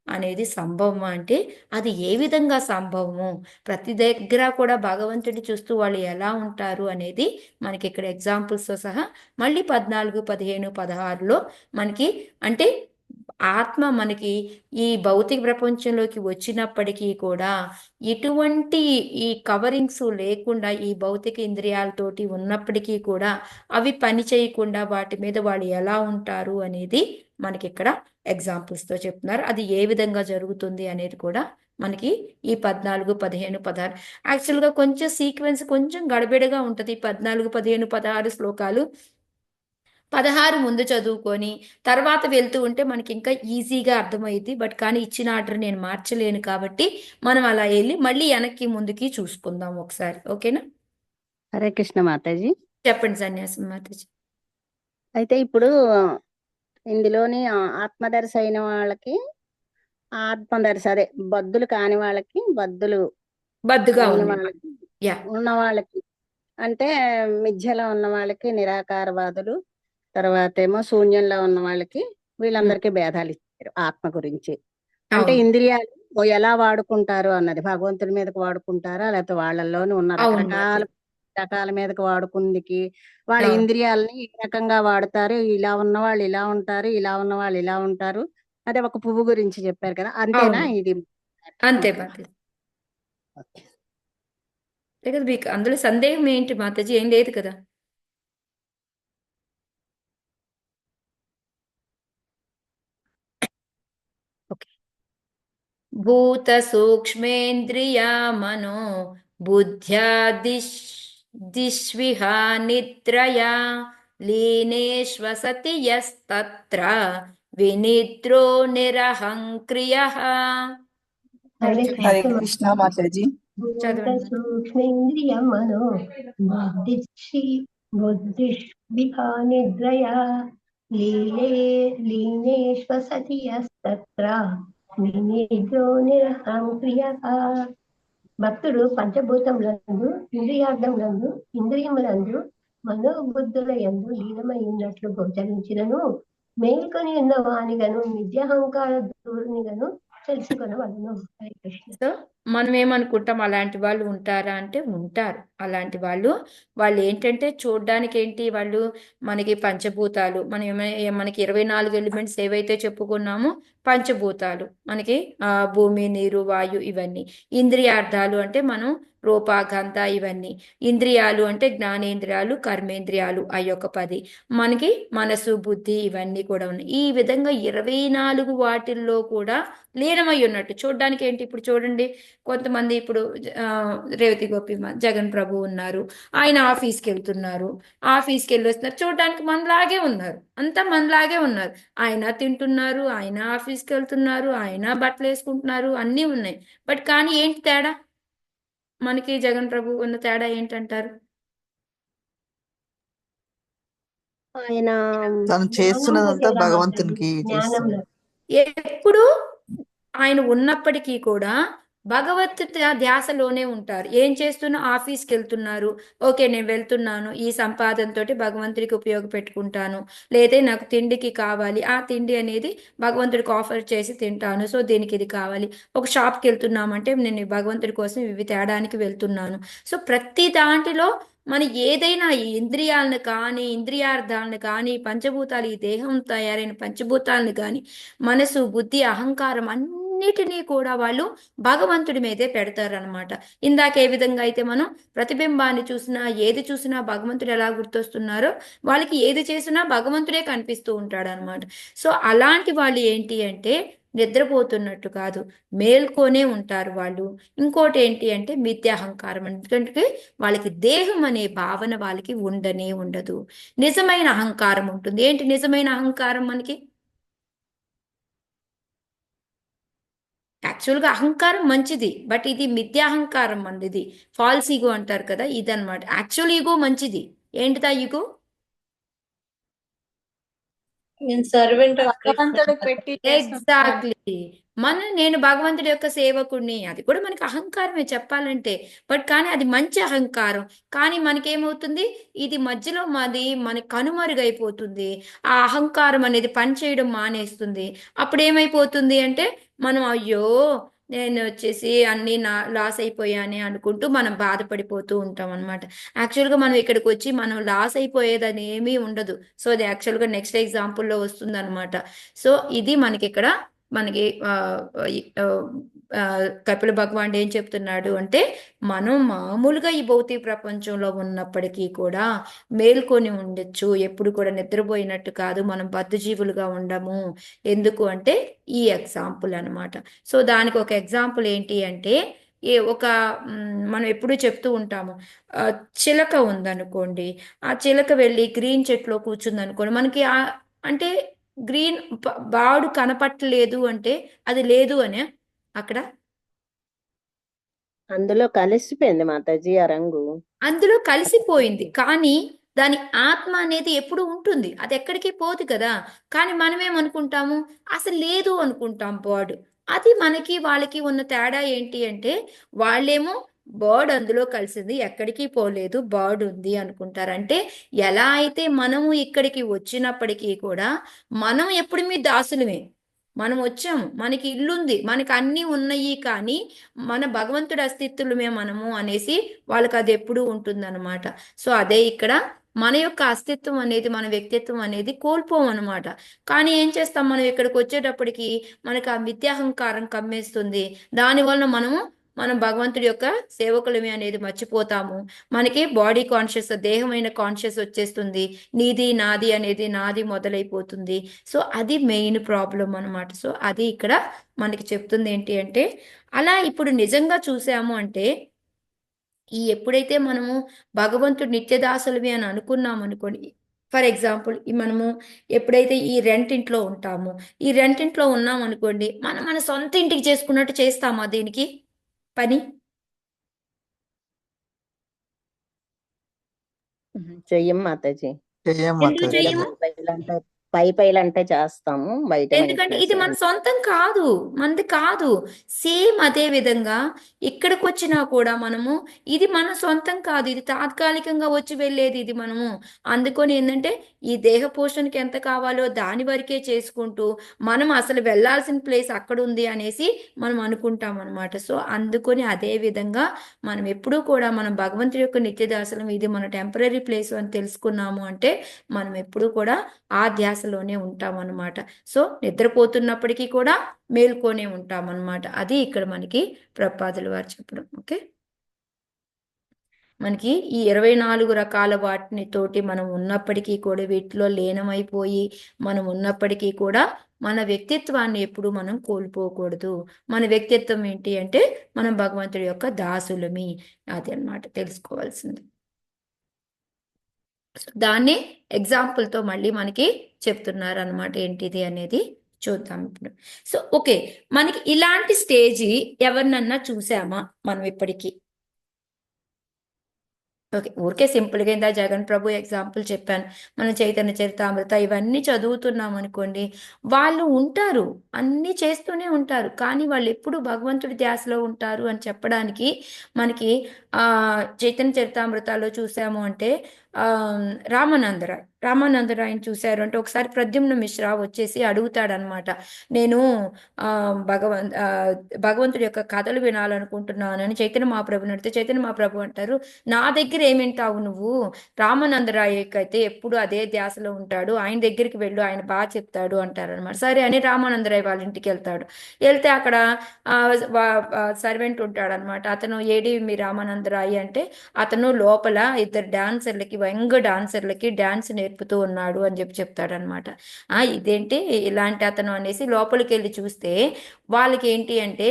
అనేది సంభవమా అంటే అది ఏ విధంగా సంభవము, ప్రతి దగ్గర కూడా భగవంతుడిని చూస్తూ వాళ్ళు ఎలా ఉంటారు అనేది మనకి ఇక్కడ ఎగ్జాంపుల్స్తో సహా మళ్ళీ 14, 15, 16లో మనకి అంటే ఆత్మ మనకి ఈ భౌతిక ప్రపంచంలోకి వచ్చినప్పటికీ కూడా ఎటువంటి ఈ కవరింగ్స్ లేకుండా ఈ భౌతిక ఇంద్రియాలతోటి ఉన్నప్పటికీ కూడా అవి పని చేయకుండా వాటి మీద వాళ్ళు ఎలా ఉంటారు అనేది మనకి ఇక్కడ ఎగ్జాంపుల్స్తో చెప్తున్నారు. అది ఏ విధంగా జరుగుతుంది అనేది కూడా మనకి ఈ 14, 15, 16 యాక్చువల్గా కొంచెం సీక్వెన్స్ కొంచెం గడబిడగా ఉంటుంది. 14, 15, 16 శ్లోకాలు 16 ముందు చదువుకొని తర్వాత వెళ్తూ ఉంటే మనకి ఇంకా ఈజీగా అర్థమైంది. బట్ కానీ ఇచ్చిన ఆర్డర్ నేను మార్చలేను కాబట్టి మనం అలా వెళ్ళి మళ్ళీ వెనక్కి ముందుకి చూసుకుందాం ఒకసారి. ఓకేనా? హరే కృష్ణ మాతాజీ. చెప్పండి సన్యాసం మాతాజీ. అయితే ఇప్పుడు ఇందులోని ఆత్మదర్శి అయిన వాళ్ళకి, ఆత్మదర్శి అదే బద్దులు కాని వాళ్ళకి, బద్దుగా అయిన ఉంది. వాళ్ళకి, యా ఉన్న వాళ్ళకి అంటే మిథ్యలో ఉన్న వాళ్ళకి నిరాకారవాదులు, తర్వాత ఏమో శూన్యంలో ఉన్న వాళ్ళకి, వీళ్ళందరికీ భేదాలు ఇచ్చారు ఆత్మ గురించి. అంటే అవును ఇంద్రియాలు ఎలా వాడుకుంటారు అన్నది, భగవంతుడి మీదకి వాడుకుంటారా లేకపోతే వాళ్ళల్లోని ఉన్న అవును రకాల మీదకి వాడుకుందికి వాళ్ళ అవును ఇంద్రియాలని ఏ రకంగా వాడతారు, ఇలా ఉన్న వాళ్ళు ఇలా ఉంటారు, ఇలా ఉన్న వాళ్ళు ఇలా ఉంటారు. అదే ఒక పువ్వు గురించి చెప్పారు కదా, అంతేనా అవును ఇది? అంతే ఓకే. మాతాజీ. ఓకే. కదా మీకు అందులో సందేహం ఏంటి మాతాజీ? ఏం లేదు కదా? ఓకే. భూత సూక్ష్మేంద్రియా మనో బుద్ధ్యా దిష్విహా నిద్రయా లీనేష్వసతి యస్తత్ర వినిద్రో నిరహంక్రియః. హరే హరే కృష్ణ మాతాజీ. చదవండి. సూక్ష్మేంద్రియ మనో బుద్ధిష్ నిద్రయా లీనేష్వసతి యస్తత్ర వినిద్రో నిరహంక్రియః. భక్తుడు పంచభూతములందు, ఇంద్రియార్థములందు, ఇంద్రియములందు, మనోబుద్ధుల యందు లీనమై ఉన్నట్లు గోచరించినను మేల్కొని ఉన్న వానిగను నిత్యహంకార దూరునిగను తెలుసుకొనవలను. హరే కృష్ణ. సో మనం ఏమనుకుంటాం అలాంటి వాళ్ళు ఉంటారా అంటే ఉంటారు అలాంటి వాళ్ళు. వాళ్ళు ఏంటంటే చూడ్డానికి ఏంటి వాళ్ళు మనకి పంచభూతాలు మనకి 24 ఎలిమెంట్స్ ఏవైతే చెప్పుకున్నామో పంచభూతాలు మనకి భూమి నీరు వాయు ఇవన్నీ. ఇంద్రియార్థాలు అంటే మనం రూప గంధ ఇవన్నీ. ఇంద్రియాలు అంటే జ్ఞానేంద్రియాలు కర్మేంద్రియాలు ఆ యొక్క 10. మనకి మనసు బుద్ధి ఇవన్నీ కూడా ఉన్నాయి. ఈ విధంగా 24 వాటిల్లో కూడా లీనమై ఉన్నట్టు చూడ్డానికి ఏంటి ఇప్పుడు చూడండి. కొంతమంది ఇప్పుడు ఆ, రేవతి గోపి జగన్ ప్రభు ఉన్నారు. ఆయన ఆఫీస్కి వెళ్తున్నారు. ఆఫీస్కి వెళ్ళి వస్తున్నారు, చూడడానికి మనలాగే ఉన్నారు, అంతా మనలాగే ఉన్నారు. ఆయన తింటున్నారు, ఆయన ఆఫీస్కి వెళ్తున్నారు, ఆయన బట్టలు వేసుకుంటున్నారు, అన్నీ ఉన్నాయి. బట్ కానీ ఏంటి తేడా? మనకి జగన్ ప్రభు ఉన్న తేడా ఏంటంటారు? ఆయన తను జ్ఞానంలో చేస్తున్నదంతా తేడా మాతాజీ, భగవంతునికి చేస్తుంది. జ్ఞానంలో. ఎప్పుడు ఆయన ఉన్నప్పటికీ కూడా భగవత్ ధ్యాసలోనే ఉంటారు. ఏం చేస్తున్నా ఆఫీస్కి వెళ్తున్నారు, ఓకే నేను వెళ్తున్నాను, ఈ సంపాదనతోటి భగవంతుడికి ఉపయోగపెట్టుకుంటాను, లేదా నాకు తిండికి కావాలి, ఆ తిండి అనేది భగవంతుడికి ఆఫర్ చేసి తింటాను, సో దీనికి ఇది కావాలి. ఒక షాప్కి వెళ్తున్నామంటే నేను ఈ భగవంతుడి కోసం ఇవి తేడానికి వెళ్తున్నాను. సో ప్రతి దాంట్లో మన ఏదైనా ఈ ఇంద్రియాలను కానీ ఇంద్రియార్థాలను కానీ పంచభూతాలు ఈ దేహం తయారైన పంచభూతాలను కానీ మనసు బుద్ధి అహంకారం అన్నిటినీ కూడా వాళ్ళు భగవంతుడి మీదే పెడతారనమాట. ఇందాక ఏ విధంగా అయితే మనం ప్రతిబింబాన్ని చూసినా ఏది చూసినా భగవంతుడు ఎలా గుర్తొస్తున్నారో వాళ్ళకి ఏది చేసినా భగవంతుడే కనిపిస్తూ ఉంటాడనమాట. సో అలాంటి వాళ్ళు ఏంటి అంటే నిద్రపోతున్నట్టు కాదు, మేల్కొనే ఉంటారు వాళ్ళు. ఇంకోటి ఏంటి అంటే మిథ్యాహంకారం. ఎందుకంటే వాళ్ళకి దేహం అనే భావన వాళ్ళకి ఉండనే ఉండదు. నిజమైన అహంకారం ఉంటుంది. ఏంటి నిజమైన అహంకారం మనకి? యాక్చువల్గా అహంకారం మంచిది, బట్ ఇది మిథ్యాహంకారం అండి. ఇది ఫాల్స్ ఈగో అంటారు కదా, ఇదన్నమాట. యాక్చువల్ ఈగో మంచిది. ఏంటిదా ఈగో? నేను సర్వెంట్ ఆఫ్ కృష్ణ. భగవంతుడికి పెట్టి చేస్తున్నాను. ఎగ్జాక్ట్లీ. నేను భగవంతుడి యొక్క సేవకుడిని, అది కూడా మనకి అహంకారమే చెప్పాలంటే. బట్ కానీ అది మంచి అహంకారం. కానీ మనకేమవుతుంది, ఇది మధ్యలో మనకి కనుమరుగైపోతుంది. ఆ అహంకారం అనేది పనిచేయడం మానేస్తుంది. అప్పుడు ఏమైపోతుంది అంటే మనం అయ్యో నేను వచ్చేసి అన్ని లాస్ అయిపోయానే అనుకుంటూ మనం బాధపడిపోతూ ఉంటాం అనమాట. యాక్చువల్గా మనం ఇక్కడికి వచ్చి మనం లాస్ అయిపోయేదని ఏమీ ఉండదు. సో అది యాక్చువల్గా నెక్స్ట్ ఎగ్జాంపుల్లో వస్తుంది అనమాట. సో ఇది మనకి ఇక్కడ మనకి కపిల భగవానుడు ఏం చెప్తున్నాడు అంటే మనం మామూలుగా ఈ భౌతిక ప్రపంచంలో ఉన్నప్పటికీ కూడా మేల్కొని ఉండొచ్చు, ఎప్పుడు కూడా నిద్రపోయినట్టు కాదు, మనం బద్ధజీవులుగా ఉండము. ఎందుకు అంటే ఈ ఎగ్జాంపుల్ అనమాట. సో దానికి ఒక ఎగ్జాంపుల్ ఏంటి అంటే మనం ఎప్పుడూ చెప్తూ ఉంటాము, చిలక ఉందనుకోండి, ఆ చిలక వెళ్ళి గ్రీన్ చెట్లో కూర్చుంది అనుకోండి, మనకి అంటే గ్రీన్ బాడు కనపట్టలేదు అంటే అది లేదు అనే అక్కడ అందులో కలిసిపోయింది మాతాజీ ఆ రంగు. అందులో కలిసిపోయింది. కానీ దాని ఆత్మ అనేది ఎప్పుడు ఉంటుంది, అది ఎక్కడికి పోదు కదా. కానీ మనమేమనుకుంటాము, అసలు లేదు అనుకుంటాం బర్డ్. అది మనకి వాళ్ళకి ఉన్న తేడా ఏంటి అంటే వాళ్ళేమో బర్డ్ అందులో కలిసింది ఎక్కడికి పోలేదు, బర్డ్ ఉంది అనుకుంటారు. అంటే ఎలా అయితే మనము ఇక్కడికి వచ్చినప్పటికీ కూడా మనం ఎప్పుడు మీ దాసులమే. మనం వచ్చాము, మనకి ఇల్లుంది, మనకి అన్నీ ఉన్నాయి, కానీ మన భగవంతుడి అస్తిత్వమే మనము అనేసి వాళ్ళకి అది ఎప్పుడూ ఉంటుందన్నమాట. సో అదే ఇక్కడ మన యొక్క అస్తిత్వం అనేది మన వ్యక్తిత్వం అనేది కోల్పోం అనమాట. కానీ ఏం చేస్తాం, మనం ఇక్కడికి వచ్చేటప్పటికి మనకు ఆ మిథ్యాహంకారం కమ్మేస్తుంది. దానివల్ల మనం భగవంతుడి యొక్క సేవకులమే అనేది మర్చిపోతాము. మనకి బాడీ కాన్షియస్, దేహమైన కాన్షియస్ వచ్చేస్తుంది. నీది నాది అనేది నాది మొదలైపోతుంది. సో అది మెయిన్ ప్రాబ్లం అనమాట. సో అది ఇక్కడ మనకి చెప్తుంది ఏంటి అంటే అలా ఇప్పుడు నిజంగా చూసాము అంటే ఎప్పుడైతే మనము భగవంతుడు నిత్యదాసులవి అని అనుకున్నాము అనుకోండి. ఫర్ ఎగ్జాంపుల్ మనము ఎప్పుడైతే ఈ రెంటింట్లో ఉంటామో, ఈ రెంటింట్లో ఉన్నాం అనుకోండి, మన సొంత ఇంటికి చేసుకున్నట్టు చేస్తామా దీనికి పని? చెయ్యం మాతాజీ. చెయ్యం ఎందుకు మాతాజీ. చెయ్యము? మొబైల్ అంటారు. పైలంటే చేస్తాము, బయట ఎందుకంటే ఇది మన సొంతం కాదు, మనది కాదు. సేమ్ అదే విధంగా ఇక్కడికి వచ్చినా కూడా మనము ఇది మన సొంతం కాదు, ఇది తాత్కాలికంగా వచ్చి వెళ్ళేది ఇది మనము. అందుకొని ఏంటంటే ఈ దేహ పోషణకి ఎంత కావాలో దాని వరకే చేసుకుంటూ మనం అసలు వెళ్ళాల్సిన ప్లేస్ అక్కడ ఉంది అనేసి మనం అనుకుంటాం అనమాట. సో అందుకొని అదే విధంగా మనం ఎప్పుడూ కూడా మనం భగవంతుడి యొక్క నిత్యదాసలం, ఇది మన టెంపరీ ప్లేస్ అని తెలుసుకున్నాము అంటే మనం ఎప్పుడూ కూడా ఆ ధ్యాసలోనే ఉంటాం అనమాట. సో నిద్రపోతున్నప్పటికీ కూడా మేల్కొనే ఉంటాం అనమాట. అది ఇక్కడ మనకి ప్రపాదులు వారు చెప్పడం. ఓకే, మనకి ఈ 24 రకాల వాటిని తోటి మనం ఉన్నప్పటికీ కూడా, వీటిలో లీనమైపోయి మనం ఉన్నప్పటికీ కూడా మన వ్యక్తిత్వాన్ని ఎప్పుడు మనం కోల్పోకూడదు. మన వ్యక్తిత్వం ఏంటి అంటే మనం భగవంతుడి యొక్క దాసులమి, అది అన్నమాట తెలుసుకోవాల్సింది. దాన్ని ఎగ్జాంపుల్తో మళ్ళీ మనకి చెప్తున్నారు అనమాట, ఏంటిది అనేది చూద్దాం ఇప్పుడు. సో ఓకే, మనకి ఇలాంటి స్టేజి ఎవరినన్నా చూసామా మనం ఇప్పటికీ? ఓకే, ఊరికే సింపుల్గా ఇందా జగన్ ప్రభు ఎగ్జాంపుల్ చెప్పాను. మనం చైతన్య చరితామృత ఇవన్నీ చదువుతున్నాం అనుకోండి, వాళ్ళు ఉంటారు, అన్నీ చేస్తూనే ఉంటారు, కానీ వాళ్ళు ఎప్పుడు భగవంతుడి ధ్యాసలో ఉంటారు అని చెప్పడానికి మనకి చైతన్య చరితామృతాల్లో చూసాము అంటే రామానందరాయని చూశారు అంటే ఒకసారి ప్రద్యుమ్న మిశ్రా వచ్చేసి అడుగుతాడనమాట, నేను భగవంతుడి యొక్క కథలు వినాలనుకుంటున్నానని చైతన్య మహాప్రభుని అడిగితే చైతన్య మహాప్రభు అంటారు, నా దగ్గర ఏమింటావు నువ్వు, రామానందరాయకి అయితే ఎప్పుడు అదే ధ్యాసలో ఉంటాడు, ఆయన దగ్గరికి వెళ్ళు, ఆయన బాగా చెప్తాడు అంటారనమాట. సరే అని రామానందరాయ వాళ్ళ ఇంటికి వెళ్తే అక్కడ సర్వెంట్ ఉంటాడనమాట. అతను ఏడి మీ రామానందరాయ అంటే అతను లోపల ఇద్దరు డాన్సర్లకి, యంగ్ డాన్సర్లకి డాన్స్ నేర్పుతూ ఉన్నాడు అని చెప్తాడనమాట. ఇదేంటి ఇలాంటి అతను అనేసి లోపలికి వెళ్ళి చూస్తే వాళ్ళకి ఏంటి అంటే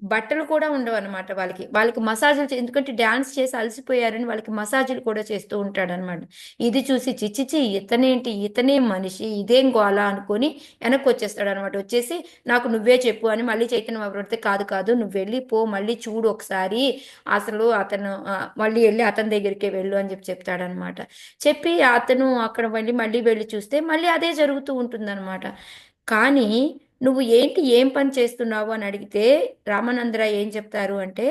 బట్టలు కూడా ఉండవు అనమాట. వాళ్ళకి మసాజులు, ఎందుకంటే డాన్స్ చేసి అలసిపోయారని వాళ్ళకి మసాజులు కూడా చేస్తూ ఉంటాడనమాట. ఇది చూసి చిచ్చిచి ఇతనే మనిషి, ఇదేం గోలా అనుకొని వెనక్కి వచ్చేస్తాడు అనమాట. వచ్చేసి నాకు నువ్వే చెప్పు అని మళ్ళీ చైతన్య పడితే, కాదు నువ్వు వెళ్ళి పో, మళ్ళీ చూడు ఒకసారి, అసలు అతను మళ్ళీ వెళ్ళి అతని దగ్గరికే వెళ్ళు అని చెప్తాడనమాట. చెప్పి అతను అక్కడ మళ్ళీ వెళ్ళి చూస్తే మళ్ళీ అదే జరుగుతూ ఉంటుందన్నమాట. కానీ నువ్వు ఏం పని చేస్తున్నావు అని అడిగితే రామానందరాయ్ ఏం చెప్తారు అంటే,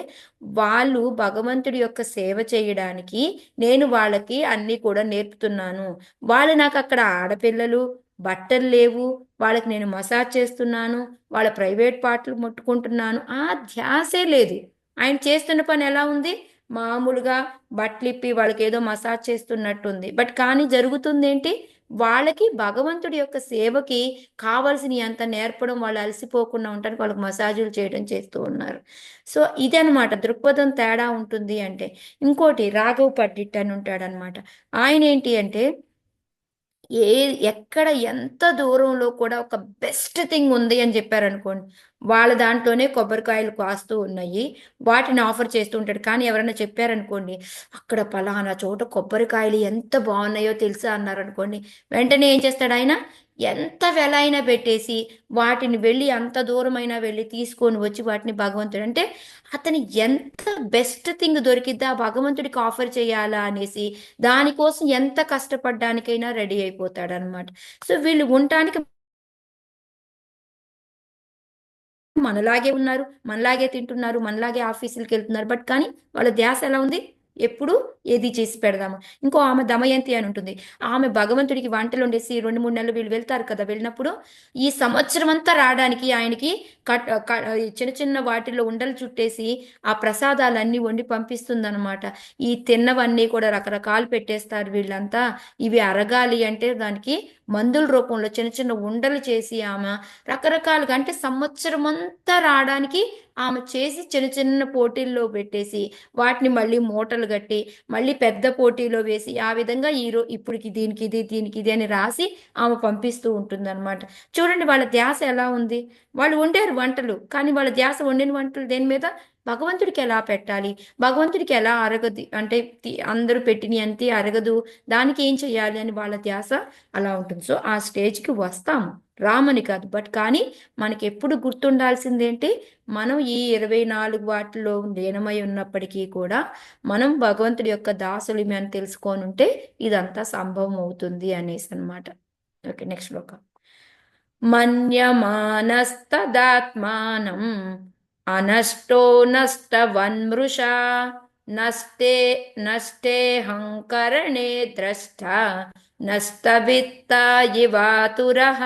వాళ్ళు భగవంతుడి యొక్క సేవ చేయడానికి నేను వాళ్ళకి అన్నీ కూడా నేర్పుతున్నాను, వాళ్ళు నాకు అక్కడ ఆడపిల్లలు, బట్టలు లేవు, వాళ్ళకి నేను మసాజ్ చేస్తున్నాను, వాళ్ళ ప్రైవేట్ పార్ట్లు ముట్టుకుంటున్నాను, ఆ ధ్యాసే లేదు. ఆయన చేస్తున్న పని ఎలా ఉంది, మామూలుగా బట్టలు ఇప్పి వాళ్ళకి ఏదో మసాజ్ చేస్తున్నట్టుంది. బట్ కానీ జరుగుతుంది ఏంటి, వాళ్ళకి భగవంతుడి యొక్క సేవకి కావాల్సిన అంత నేర్పడం, వాళ్ళు అలసిపోకుండా ఉండడానికి వాళ్ళకి మసాజులు చేయడం చేస్తూ ఉన్నారు. సో ఇదనమాట దృక్పథం తేడా ఉంటుంది అంటే. ఇంకోటి రాఘవ్ పండిట్ అని ఉంటాడనమాట. ఆయన ఏంటి అంటే ఎక్కడ ఎంత దూరంలో కూడా ఒక బెస్ట్ థింగ్ ఉంది అని చెప్పారనుకోండి, వాళ్ళ దాంట్లోనే కొబ్బరికాయలు కాస్తూ ఉన్నాయి, వాటిని ఆఫర్ చేస్తూ ఉంటాడు. కానీ ఎవరైనా చెప్పారనుకోండి, అక్కడ పలానా చోట కొబ్బరికాయలు ఎంత బాగున్నాయో తెలుసా అన్నారనుకోండి, వెంటనే ఏం చేస్తాడు ఆయన, ఎంత వెల అయినా పెట్టేసి వాటిని వెళ్ళి అంత దూరమైనా వెళ్ళి తీసుకొని వచ్చి వాటిని భగవంతుడు, అంటే అతని ఎంత బెస్ట్ థింగ్ దొరికిద్దా భగవంతుడికి ఆఫర్ చేయాలా అనేసి దానికోసం ఎంత కష్టపడడానికైనా రెడీ అయిపోతాడు అనమాట. సో వీళ్ళు ఉండటానికి మనలాగే ఉన్నారు, మనలాగే తింటున్నారు, మనలాగే ఆఫీసులకి వెళ్తున్నారు, బట్ కానీ వాళ్ళ ధ్యాస ఎలా ఉంది, ఎప్పుడు ఏది చేసి పెడదాము. ఇంకో ఆమె దమయంతి అని ఉంటుంది, ఆమె భగవంతుడికి వంటలు వండేసి 2-3 నెలలు వీళ్ళు వెళ్తారు కదా, వెళ్ళినప్పుడు ఈ సంవత్సరం అంతా రావడానికి ఆయనకి చిన్న చిన్న వాటిల్లో ఉండలు చుట్టేసి ఆ ప్రసాదాలన్నీ వండి పంపిస్తుందన్నమాట. ఈ తిన్నవన్నీ కూడా రకరకాలు పెట్టేస్తారు వీళ్ళంతా, ఇవి అరగాలి అంటే దానికి మందుల రూపంలో చిన్న చిన్న ఉండలు చేసి ఆమె రకరకాలుగా, అంటే సంవత్సరం అంతా రావడానికి ఆమె చేసి చిన్న చిన్న పోటీల్లో పెట్టేసి వాటిని మళ్ళీ మూటలు కట్టి మళ్ళీ పెద్ద పోటీలో వేసి ఆ విధంగా ఇప్పుడుకి దీనికి ఇది అని రాసి ఆమె పంపిస్తూ ఉంటుంది అనమాట. చూడండి వాళ్ళ ధ్యాస ఎలా ఉంది, వాళ్ళు వండారు వంటలు, కానీ వాళ్ళ ధ్యాస వండిన వంటలు దేని మీద, భగవంతుడికి ఎలా పెట్టాలి, భగవంతుడికి ఎలా అరగదు, అంటే అందరూ పెట్టిన అంతే అరగదు, దానికి ఏం చేయాలి అని వాళ్ళ ధ్యాస అలా ఉంటుంది. సో ఆ స్టేజ్కి వస్తాము, రామని కాదు, బట్ కానీ మనకి ఎప్పుడు గుర్తుండాల్సిందేంటి, మనం ఈ 24 వాటిలో లీనమై ఉన్నప్పటికీ కూడా మనం భగవంతుడి యొక్క దాసులమి అని తెలుసుకొని ఉంటే ఇదంతా సంభవం అవుతుంది అనేసి అనమాట. ఓకే, నెక్స్ట్ శ్లోక. మన్యమానస్తదాత్మానం అనష్టో నష్టవన్మృషా నష్టే నష్టేహంకరణే ద్రష్ట నష్టవిత్త ఇవాతురః.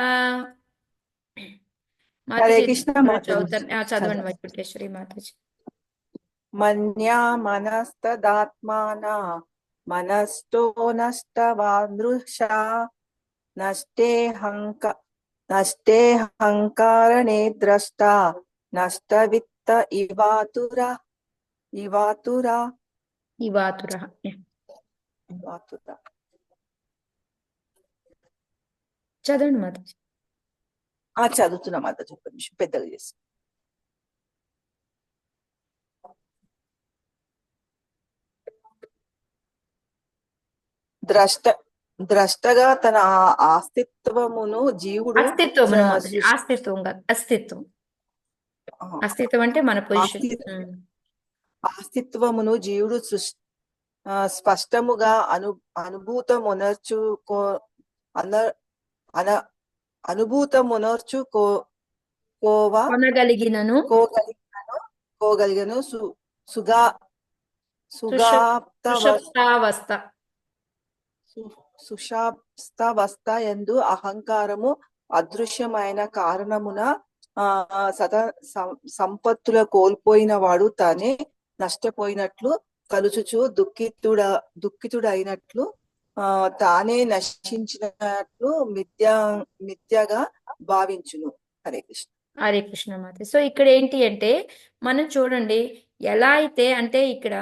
హరే మాతాజీ కృష్ణ ఎవరు మాతాజీ. చదువుతారు? చదవండి వైకుంఠేశ్వరి మాతాజీ. మన్యా మనస్తదాత్మాన మనస్తో నష్టవాదృశా నష్టేహంకారణే ద్రష్ట నష్టవిత్త ఇవాతురా. ఇవాతురః. చదవండి మాతాజీ. చదువుతున్నా మాతాజీ, ఒక్క నిమిషం పెద్దగా చేసి. ద్రష్టగా తన అస్తిత్వమును జీవుడు అస్తిత్వం మాతాజీ, అస్తిత్వం కాదు, అస్తిత్వం. అస్తిత్వం అంటే మన పొజిషన్. అస్తిత్వమును జీవుడు స్పష్టముగా అనుభూతమునర్చుకోగలిగినను సుషాప్తావస్థ యందు అహంకారము అదృశ్యమైన కారణమున సంపత్తుల కోల్పోయిన వాడు తానే నష్టపోయినట్లు కలుచుచు దుఃఖితుడైనట్లు తానే నశించినట్లు మిథ్యగా భావించును. హరే కృష్ణ. హరే కృష్ణ మాత. సో ఇక్కడ ఏంటి అంటే మనం చూడండి, ఎలా అయితే అంటే ఇక్కడ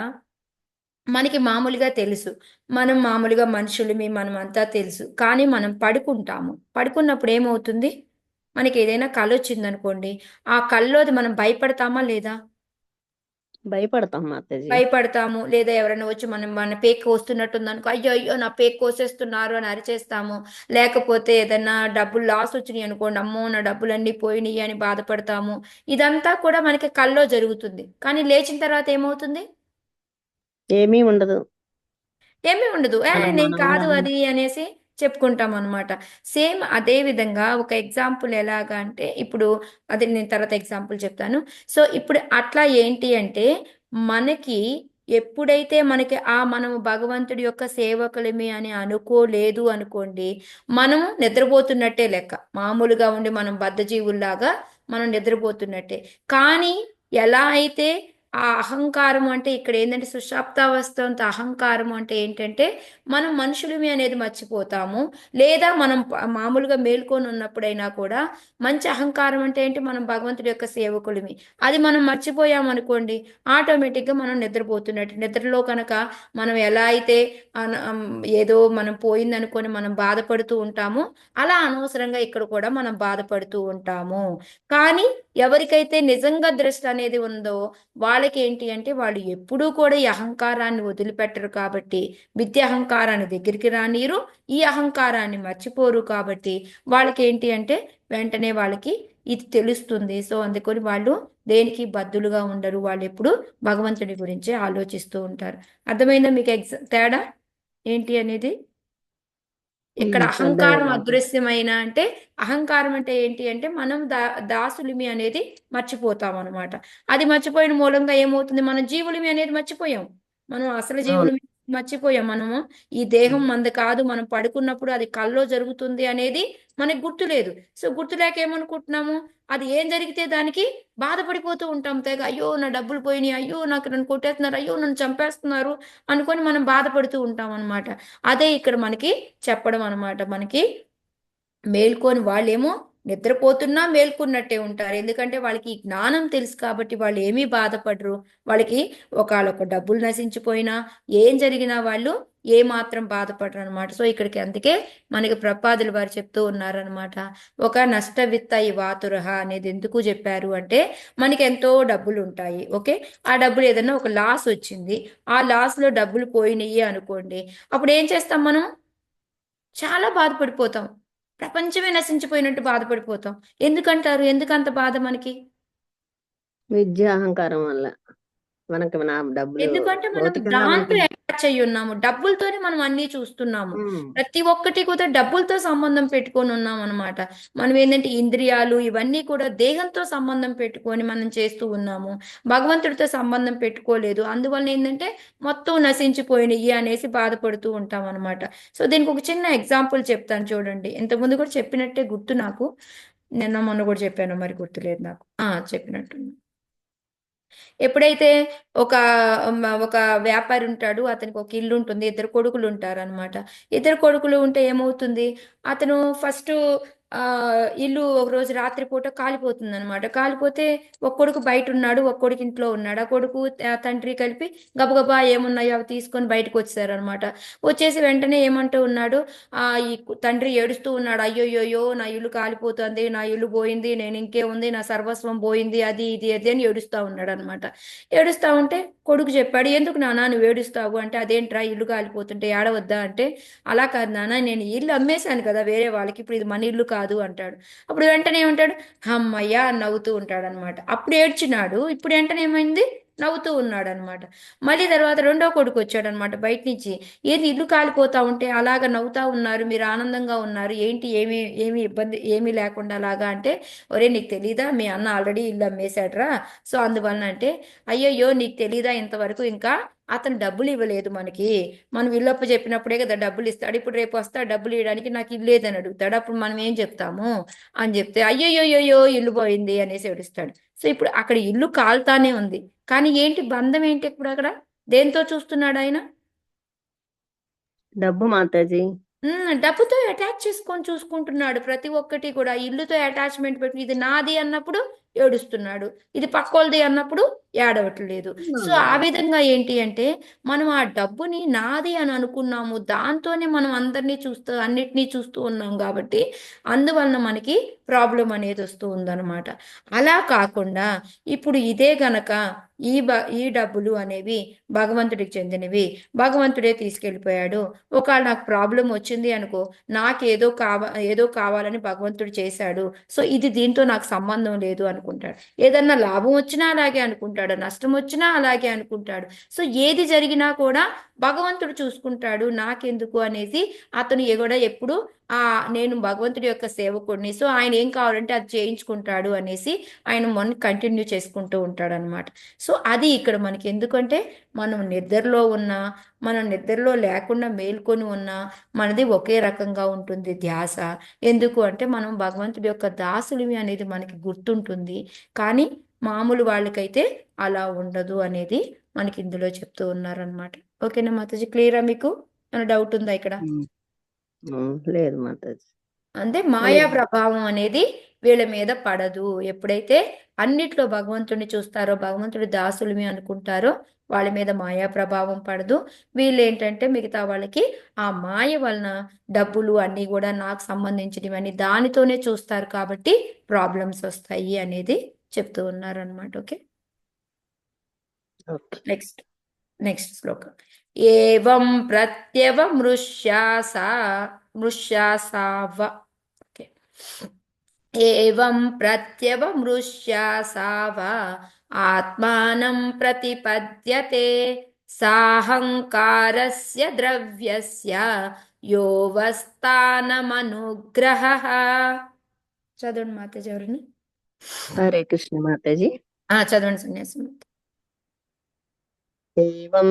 మనకి మామూలుగా తెలుసు, మనం మామూలుగా మనుషులమి, మనం అంతా తెలుసు. కానీ మనం పడుకున్నప్పుడు ఏమవుతుంది, మనకి ఏదైనా కళ వచ్చిందనుకోండి, ఆ కళ్ళలోది మనం భయపడతామా లేదా? భయపడతాం మాతాజీ. భయపడతాము. లేదా ఎవరైనా వచ్చి మన పేక్ కోస్తున్నట్టుంది అనుకో, అయ్యో అయ్యో నా పేక్ కోసేస్తున్నారు అని అరిచేస్తాము. లేకపోతే ఏదైనా డబ్బులు లాస్ వచ్చినాయి అనుకోండి, అమ్మో నా డబ్బులన్నీ పోయినాయి అని బాధపడతాము. ఇదంతా కూడా మనకి కల్లో జరుగుతుంది. కానీ లేచిన తర్వాత ఏమవుతుంది? ఏమీ ఉండదు. నేను కాదు అది అనేసి చెప్పుకుంటాం అనమాట. సేమ్ అదే విధంగా ఒక ఎగ్జాంపుల్ ఎలాగా అంటే, ఇప్పుడు అది నేను తర్వాత ఎగ్జాంపుల్ చెప్తాను. సో ఇప్పుడు అట్లా ఏంటి అంటే, మనకి ఎప్పుడైతే మనము భగవంతుడి యొక్క సేవకులమి అని అనుకోలేదు అనుకోండి, మనము నిద్రపోతున్నట్టే లెక్క. మామూలుగా ఉండి మనం బద్ధజీవుల్లాగా మనం నిద్రపోతున్నట్టే. కానీ ఎలా అయితే ఆ అహంకారం అంటే ఇక్కడ ఏంటంటే సుషాప్తావస్థ అహంకారం అంటే ఏంటంటే మనం మనుషులమి అనేది మర్చిపోతాము. లేదా మనం మామూలుగా మేల్కొని ఉన్నప్పుడైనా కూడా మంచి అహంకారం అంటే ఏంటి, మనం భగవంతుడి యొక్క సేవకులమి, అది మనం మర్చిపోయామనుకోండి, ఆటోమేటిక్గా మనం నిద్రపోతున్నట్టు. నిద్రలో కనుక మనం ఎలా అయితే ఏదో మనం పోయిందనుకొని మనం బాధపడుతూ ఉంటామో, అలా అనవసరంగా ఇక్కడ కూడా మనం బాధపడుతూ ఉంటాము. కానీ ఎవరికైతే నిజంగా దృష్టి అనేది ఉందో వాళ్ళకి ఏంటి అంటే, వాళ్ళు ఎప్పుడూ కూడా ఈ అహంకారాన్ని వదిలిపెట్టరు కాబట్టి, విద్య అహంకారాన్ని దగ్గరికి రానీరు, ఈ అహంకారాన్ని మర్చిపోరు కాబట్టి వాళ్ళకి ఏంటి అంటే వెంటనే వాళ్ళకి ఇది తెలుస్తుంది. సో అందుకని వాళ్ళు దేనికి బద్దులుగా ఉండరు. వాళ్ళు ఎప్పుడు భగవంతుడి గురించి ఆలోచిస్తూ ఉంటారు. అర్థమైందా మీకు తేడా ఏంటి అనేది? ఇక్కడ అహంకారం అదృశ్యమైన అంటే, అహంకారం అంటే ఏంటి అంటే మనం దాసులిమి అనేది మర్చిపోతాం అనమాట. అది మర్చిపోయిన మూలంగా ఏమవుతుంది, మనం జీవులిమి అనేది మర్చిపోయాం. మనం అసలు జీవులిమి మర్చిపోయాం. మనము ఈ దేహం మంది కాదు, మనం పడుకున్నప్పుడు అది కల్లో జరుగుతుంది అనేది మనకి గుర్తులేదు. సో గుర్తులేక ఏమనుకుంటున్నాము, అది ఏం జరిగితే దానికి బాధపడిపోతూ ఉంటాం తెగ. అయ్యో నా డబ్బులు పోయినాయి, అయ్యో నన్ను కొట్టేస్తున్నారు, అయ్యో నన్ను చంపేస్తున్నారు అనుకొని మనం బాధపడుతూ ఉంటాం అనమాట. అదే ఇక్కడ మనకి చెప్పడం అనమాట. మనకి మేల్కొని వాళ్ళేమో నిద్రపోతున్నా మేల్కొన్నట్టే ఉంటారు. ఎందుకంటే వాళ్ళకి జ్ఞానం తెలుసు కాబట్టి వాళ్ళు ఏమీ బాధపడరు. వాళ్ళకి ఒకళ్ళొక డబ్బులు నశించిపోయినా ఏం జరిగినా వాళ్ళు ఏమాత్రం బాధపడరు అనమాట. సో ఇక్కడికి అందుకే మనకి ప్రపాదులు వారు చెప్తూ ఉన్నారనమాట. ఒక నష్టవిత్త ఇవాతురః అనేది ఎందుకు చెప్పారు అంటే, మనకి ఎంతో డబ్బులు ఉంటాయి. ఓకే, ఆ డబ్బులు ఏదైనా ఒక లాస్ వచ్చింది, ఆ లాస్లో డబ్బులు పోయినాయి అనుకోండి, అప్పుడు ఏం చేస్తాం, మనం చాలా బాధపడిపోతాం. ప్రపంచమే నశించిపోయినట్టు బాధపడిపోతాం. ఎందుకంటారు? ఎందుకంత బాధ మనకి? విద్య అహంకారం వల్ల మనకి మన డబ్బులు ఎందుకంటే మనం దాంతో అయ్యి ఉన్నాము. డబ్బులతోనే మనం అన్ని చూస్తున్నాము. ప్రతి ఒక్కటి కూడా డబ్బులతో సంబంధం పెట్టుకొని ఉన్నాం అనమాట. మనం ఏంటంటే ఇంద్రియాలు ఇవన్నీ కూడా దేహంతో సంబంధం పెట్టుకొని మనం చేస్తూ ఉన్నాము. భగవంతుడితో సంబంధం పెట్టుకోలేదు. అందువల్ల ఏంటంటే మొత్తం నశించిపోయినాయి అనేసి బాధపడుతూ ఉంటాం అనమాట. సో దీనికి ఒక చిన్న ఎగ్జాంపుల్ చెప్తాను చూడండి. ఇంతకుముందు కూడా చెప్పినట్టే గుర్తు నాకు. నిన్న మొన్న కూడా చెప్పాను, మరి గుర్తులేదు నాకు. చెప్పినట్టు. ఎప్పుడైతే ఒక ఒక వ్యాపారి ఉంటాడు, అతనికి ఒక ఇల్లు ఉంటుంది, ఇద్దరు కొడుకులు ఉంటారు అనమాట. ఇద్దరు కొడుకులు ఉంటే ఏమవుతుంది, అతను ఫస్ట్ ఇల్లు ఒక రోజు రాత్రిపూట కాలిపోతుంది అనమాట. కాలిపోతే ఒక కొడుకు బయట ఉన్నాడు, ఒక కొడుకు ఇంట్లో ఉన్నాడు. ఆ కొడుకు తండ్రి కలిపి గబగబా ఏమున్నాయో అవి తీసుకొని బయటకు వచ్చారనమాట. వచ్చేసి వెంటనే ఏమంటూ ఉన్నాడు, ఈ తండ్రి ఏడుస్తూ ఉన్నాడు, అయ్యోయ్యో నా ఇల్లు కాలిపోతుంది, నా ఇల్లు పోయింది, నేను ఇంకే ఉంది, నా సర్వస్వం పోయింది, అది ఇది అది అని ఏడుస్తూ ఉన్నాడు అనమాట. ఏడుస్తా ఉంటే కొడుకు చెప్పాడు, ఎందుకు నాన్న నువ్వు ఏడుస్తావు అంటే, అదేంట్రా ఇల్లు కాలిపోతుంటే ఏడవద్దా అంటే, అలా కాదు నాన్న, నేను ఇల్లు అమ్మేశాను కదా వేరే వాళ్ళకి, ఇప్పుడు ఇది మన ఇల్లు కాదు అంటాడు. అప్పుడు వెంటనే ఏమంటాడు, అమ్మయ్యా నవ్వుతూ ఉంటాడు అనమాట. అప్పుడు ఏడ్చినాడు, ఇప్పుడు వెంటనే ఏమైంది, నవ్వుతూ ఉన్నాడు అనమాట. మళ్ళీ తర్వాత రెండో కొడుకు వచ్చాడు అనమాట బయట నుంచి. ఏది ఇల్లు కాలిపోతా ఉంటే అలాగా నవ్వుతా ఉన్నారు, మీరు ఆనందంగా ఉన్నారు ఏంటి, ఏమి ఇబ్బంది ఏమీ లేకుండా అలాగా అంటే, ఒరే నీకు తెలీదా మీ అన్న ఆల్రెడీ ఇల్లు అమ్మేశాడ్రా, సో అందువలన అంటే, అయ్యయ్యో నీకు తెలీదా ఇంతవరకు ఇంకా అతను డబ్బులు ఇవ్వలేదు మనకి, మనం ఇల్లప్ప చెప్పినప్పుడే కదా డబ్బులు ఇస్తాడు, ఇప్పుడు రేపు వస్తా డబ్బులు ఇవ్వడానికి నాకు ఇల్లు లేదని అడుగుతాడు, అప్పుడు మనం ఏం చెప్తాము అని చెప్తే, అయ్యయ్యో ఇల్లు పోయింది అనేసి ఏడుస్తాడు. సో ఇప్పుడు అక్కడ ఇల్లు కాలుతానే ఉంది, కానీ ఏంటి బంధం ఏంటి ఇప్పుడు అక్కడ, దేంతో చూస్తున్నాడు ఆయన, డబ్బు మాతాజీ. డబ్బుతో అటాచ్ చేసుకొని చూసుకుంటున్నాడు. ప్రతి ఒక్కటి కూడా ఇల్లుతో అటాచ్మెంట్ పెట్టి, ఇది నాది అన్నప్పుడు ఏడుస్తున్నాడు, ఇది పక్కోళ్ళది అన్నప్పుడు ఏడవట్లేదు. సో ఆ విధంగా ఏంటి అంటే, మనం ఆ డబ్బుని నాది అని అనుకున్నాము, దాంతోనే మనం అన్నిటినీ చూస్తూ ఉన్నాం కాబట్టి అందువలన మనకి ప్రాబ్లం అనేది వస్తూ ఉందన్నమాట. అలా కాకుండా ఇప్పుడు ఇదే గనక ఈ డబ్బులు అనేవి భగవంతుడికి చెందినవి, భగవంతుడే తీసుకెళ్ళిపోయాడు, ఒకవేళ నాకు ప్రాబ్లం వచ్చింది అనుకో, ఏదో కావాలని భగవంతుడు చేశాడు, సో ఇది దీంతో నాకు సంబంధం లేదు అనుకుంటాడు. ఏదన్నా లాభం వచ్చినా అలాగే అనుకుంటాడు, నష్టం వచ్చినా అలాగే అనుకుంటాడు. సో ఏది జరిగినా కూడా భగవంతుడు చూసుకుంటాడు, నాకెందుకు అనేసి అతను ఎప్పుడు నేను భగవంతుడి యొక్క సేవకుడిని, సో ఆయన ఏం కావాలంటే అది చేయించుకుంటాడు అనేసి ఆయన కంటిన్యూ చేసుకుంటూ ఉంటాడు అనమాట. సో అది ఇక్కడ మనకి ఎందుకంటే, మనం నిద్రలో లేకుండా మేల్కొని ఉన్నా మనది ఒకే రకంగా ఉంటుంది ధ్యాస. ఎందుకు అంటే మనం భగవంతుడి యొక్క దాసులవి అనేది మనకి గుర్తుంటుంది, కానీ మామూలు వాళ్ళకైతే అలా ఉండదు అనేది మనకి ఇందులో చెప్తూ ఉన్నారనమాట. ఓకేనా మాతాజీ, క్లియరా మీకు, ఏమైనా డౌట్ ఉందా ఇక్కడ? లేదు మాతాజీ. అంటే మాయా ప్రభావం అనేది వీళ్ళ మీద పడదు. ఎప్పుడైతే అన్నిట్లో భగవంతుడిని చూస్తారో, భగవంతుడి దాసులమి అనుకుంటారో, వాళ్ళ మీద మాయా ప్రభావం పడదు. వీళ్ళు ఏంటంటే మిగతా వాళ్ళకి ఆ మాయ వలన డబ్బులు అన్నీ కూడా నాకు సంబంధించినవన్నీ దానితోనే చూస్తారు కాబట్టి ప్రాబ్లమ్స్ వస్తాయి అనేది చెప్తూ ఉన్నారు అనమాట. ఓకే, నెక్స్ట్ శ్లోకం. ఏవం మృష్యాసావ ఏవం ప్రత్యవమృష్యాసావ ఆత్మానం ప్రతిపద్యతే సాహంకారస్య ద్రవ్యస్య యోవస్థానమనుగ్రహః. చదవండి మాతాజీ ఎవరిని. హరే కృష్ణ మాతాజీ. చదవండి సన్యాసి. ఏవం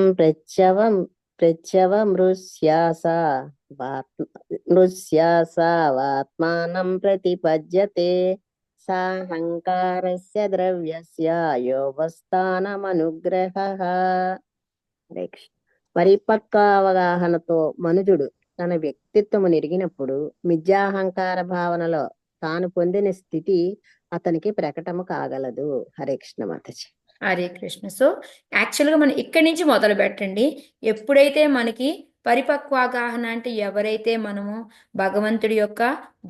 మృష్యాసావాత్మానం ప్రతిపద్యతే సాహంకారస్య ద్రవ్యస్య యోగస్థానమనుగ్రహః. పరిపక్వ అవగాహనతో మనుజుడు తన వ్యక్తిత్వము ఎరిగినప్పుడు మిథ్యాహంకార భావనలో తాను పొందిన స్థితి అతనికి ప్రకటము కాగలదు. హరే కృష్ణ మాతాజీ. హరే కృష్ణ. సో యాక్చువల్గా మనం ఇక్కడి నుంచి మొదలు పెట్టండి. ఎప్పుడైతే మనకి పరిపక్వాగాహన అంటే, ఎవరైతే మనము భగవంతుడి యొక్క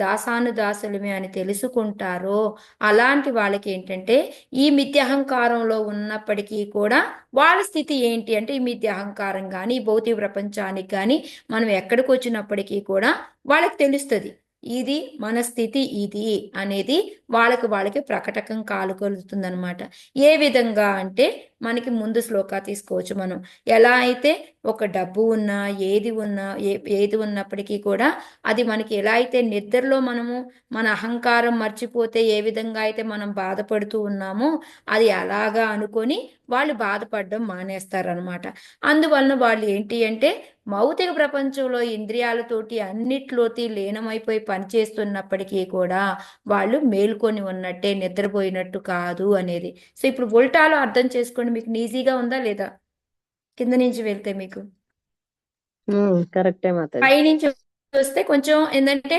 దాసానుదాసులమే అని తెలుసుకుంటారో అలాంటి వాళ్ళకి ఏంటంటే, ఈ మిథ్యాహంకారంలో ఉన్నప్పటికీ కూడా వాళ్ళ స్థితి ఏంటి అంటే, ఈ మిథ్యాహంకారం కానీ భౌతిక ప్రపంచానికి కానీ మనం ఎక్కడికి వచ్చినప్పటికీ కూడా వాళ్ళకి తెలుస్తుంది, ఇది మన స్థితి ఇది అనేది వాళ్ళకి ప్రకటకం కాలుకొలుతుందనమాట. ఏ విధంగా అంటే మనకి ముందు శ్లోకా తీసుకోవచ్చు మనం. ఎలా అయితే ఒక డబ్బు ఉన్నా ఏది ఉన్నప్పటికీ కూడా అది మనకి ఎలా అయితే నిద్రలో మనము మన అహంకారం మర్చిపోతే ఏ విధంగా అయితే మనం బాధపడుతూ ఉన్నామో అది అలాగా అనుకొని వాళ్ళు బాధపడడం మానేస్తారనమాట. అందువలన వాళ్ళు ఏంటి అంటే భౌతిక ప్రపంచంలో ఇంద్రియాలతోటి అన్నిట్లోటి లీనమైపోయి పనిచేస్తున్నప్పటికీ కూడా వాళ్ళు మేల్కొని ఉన్నట్టే, నిద్రపోయినట్టు కాదు అనేది. సో ఇప్పుడు ఉల్టాలో అర్థం చేసుకోండి, మీకు ఈజీగా ఉందా లేదా? కింద నుంచి వెళ్తే మీకు కరెక్టే మాతాజీ. పైనుంచి వస్తే కొంచెం ఏంటంటే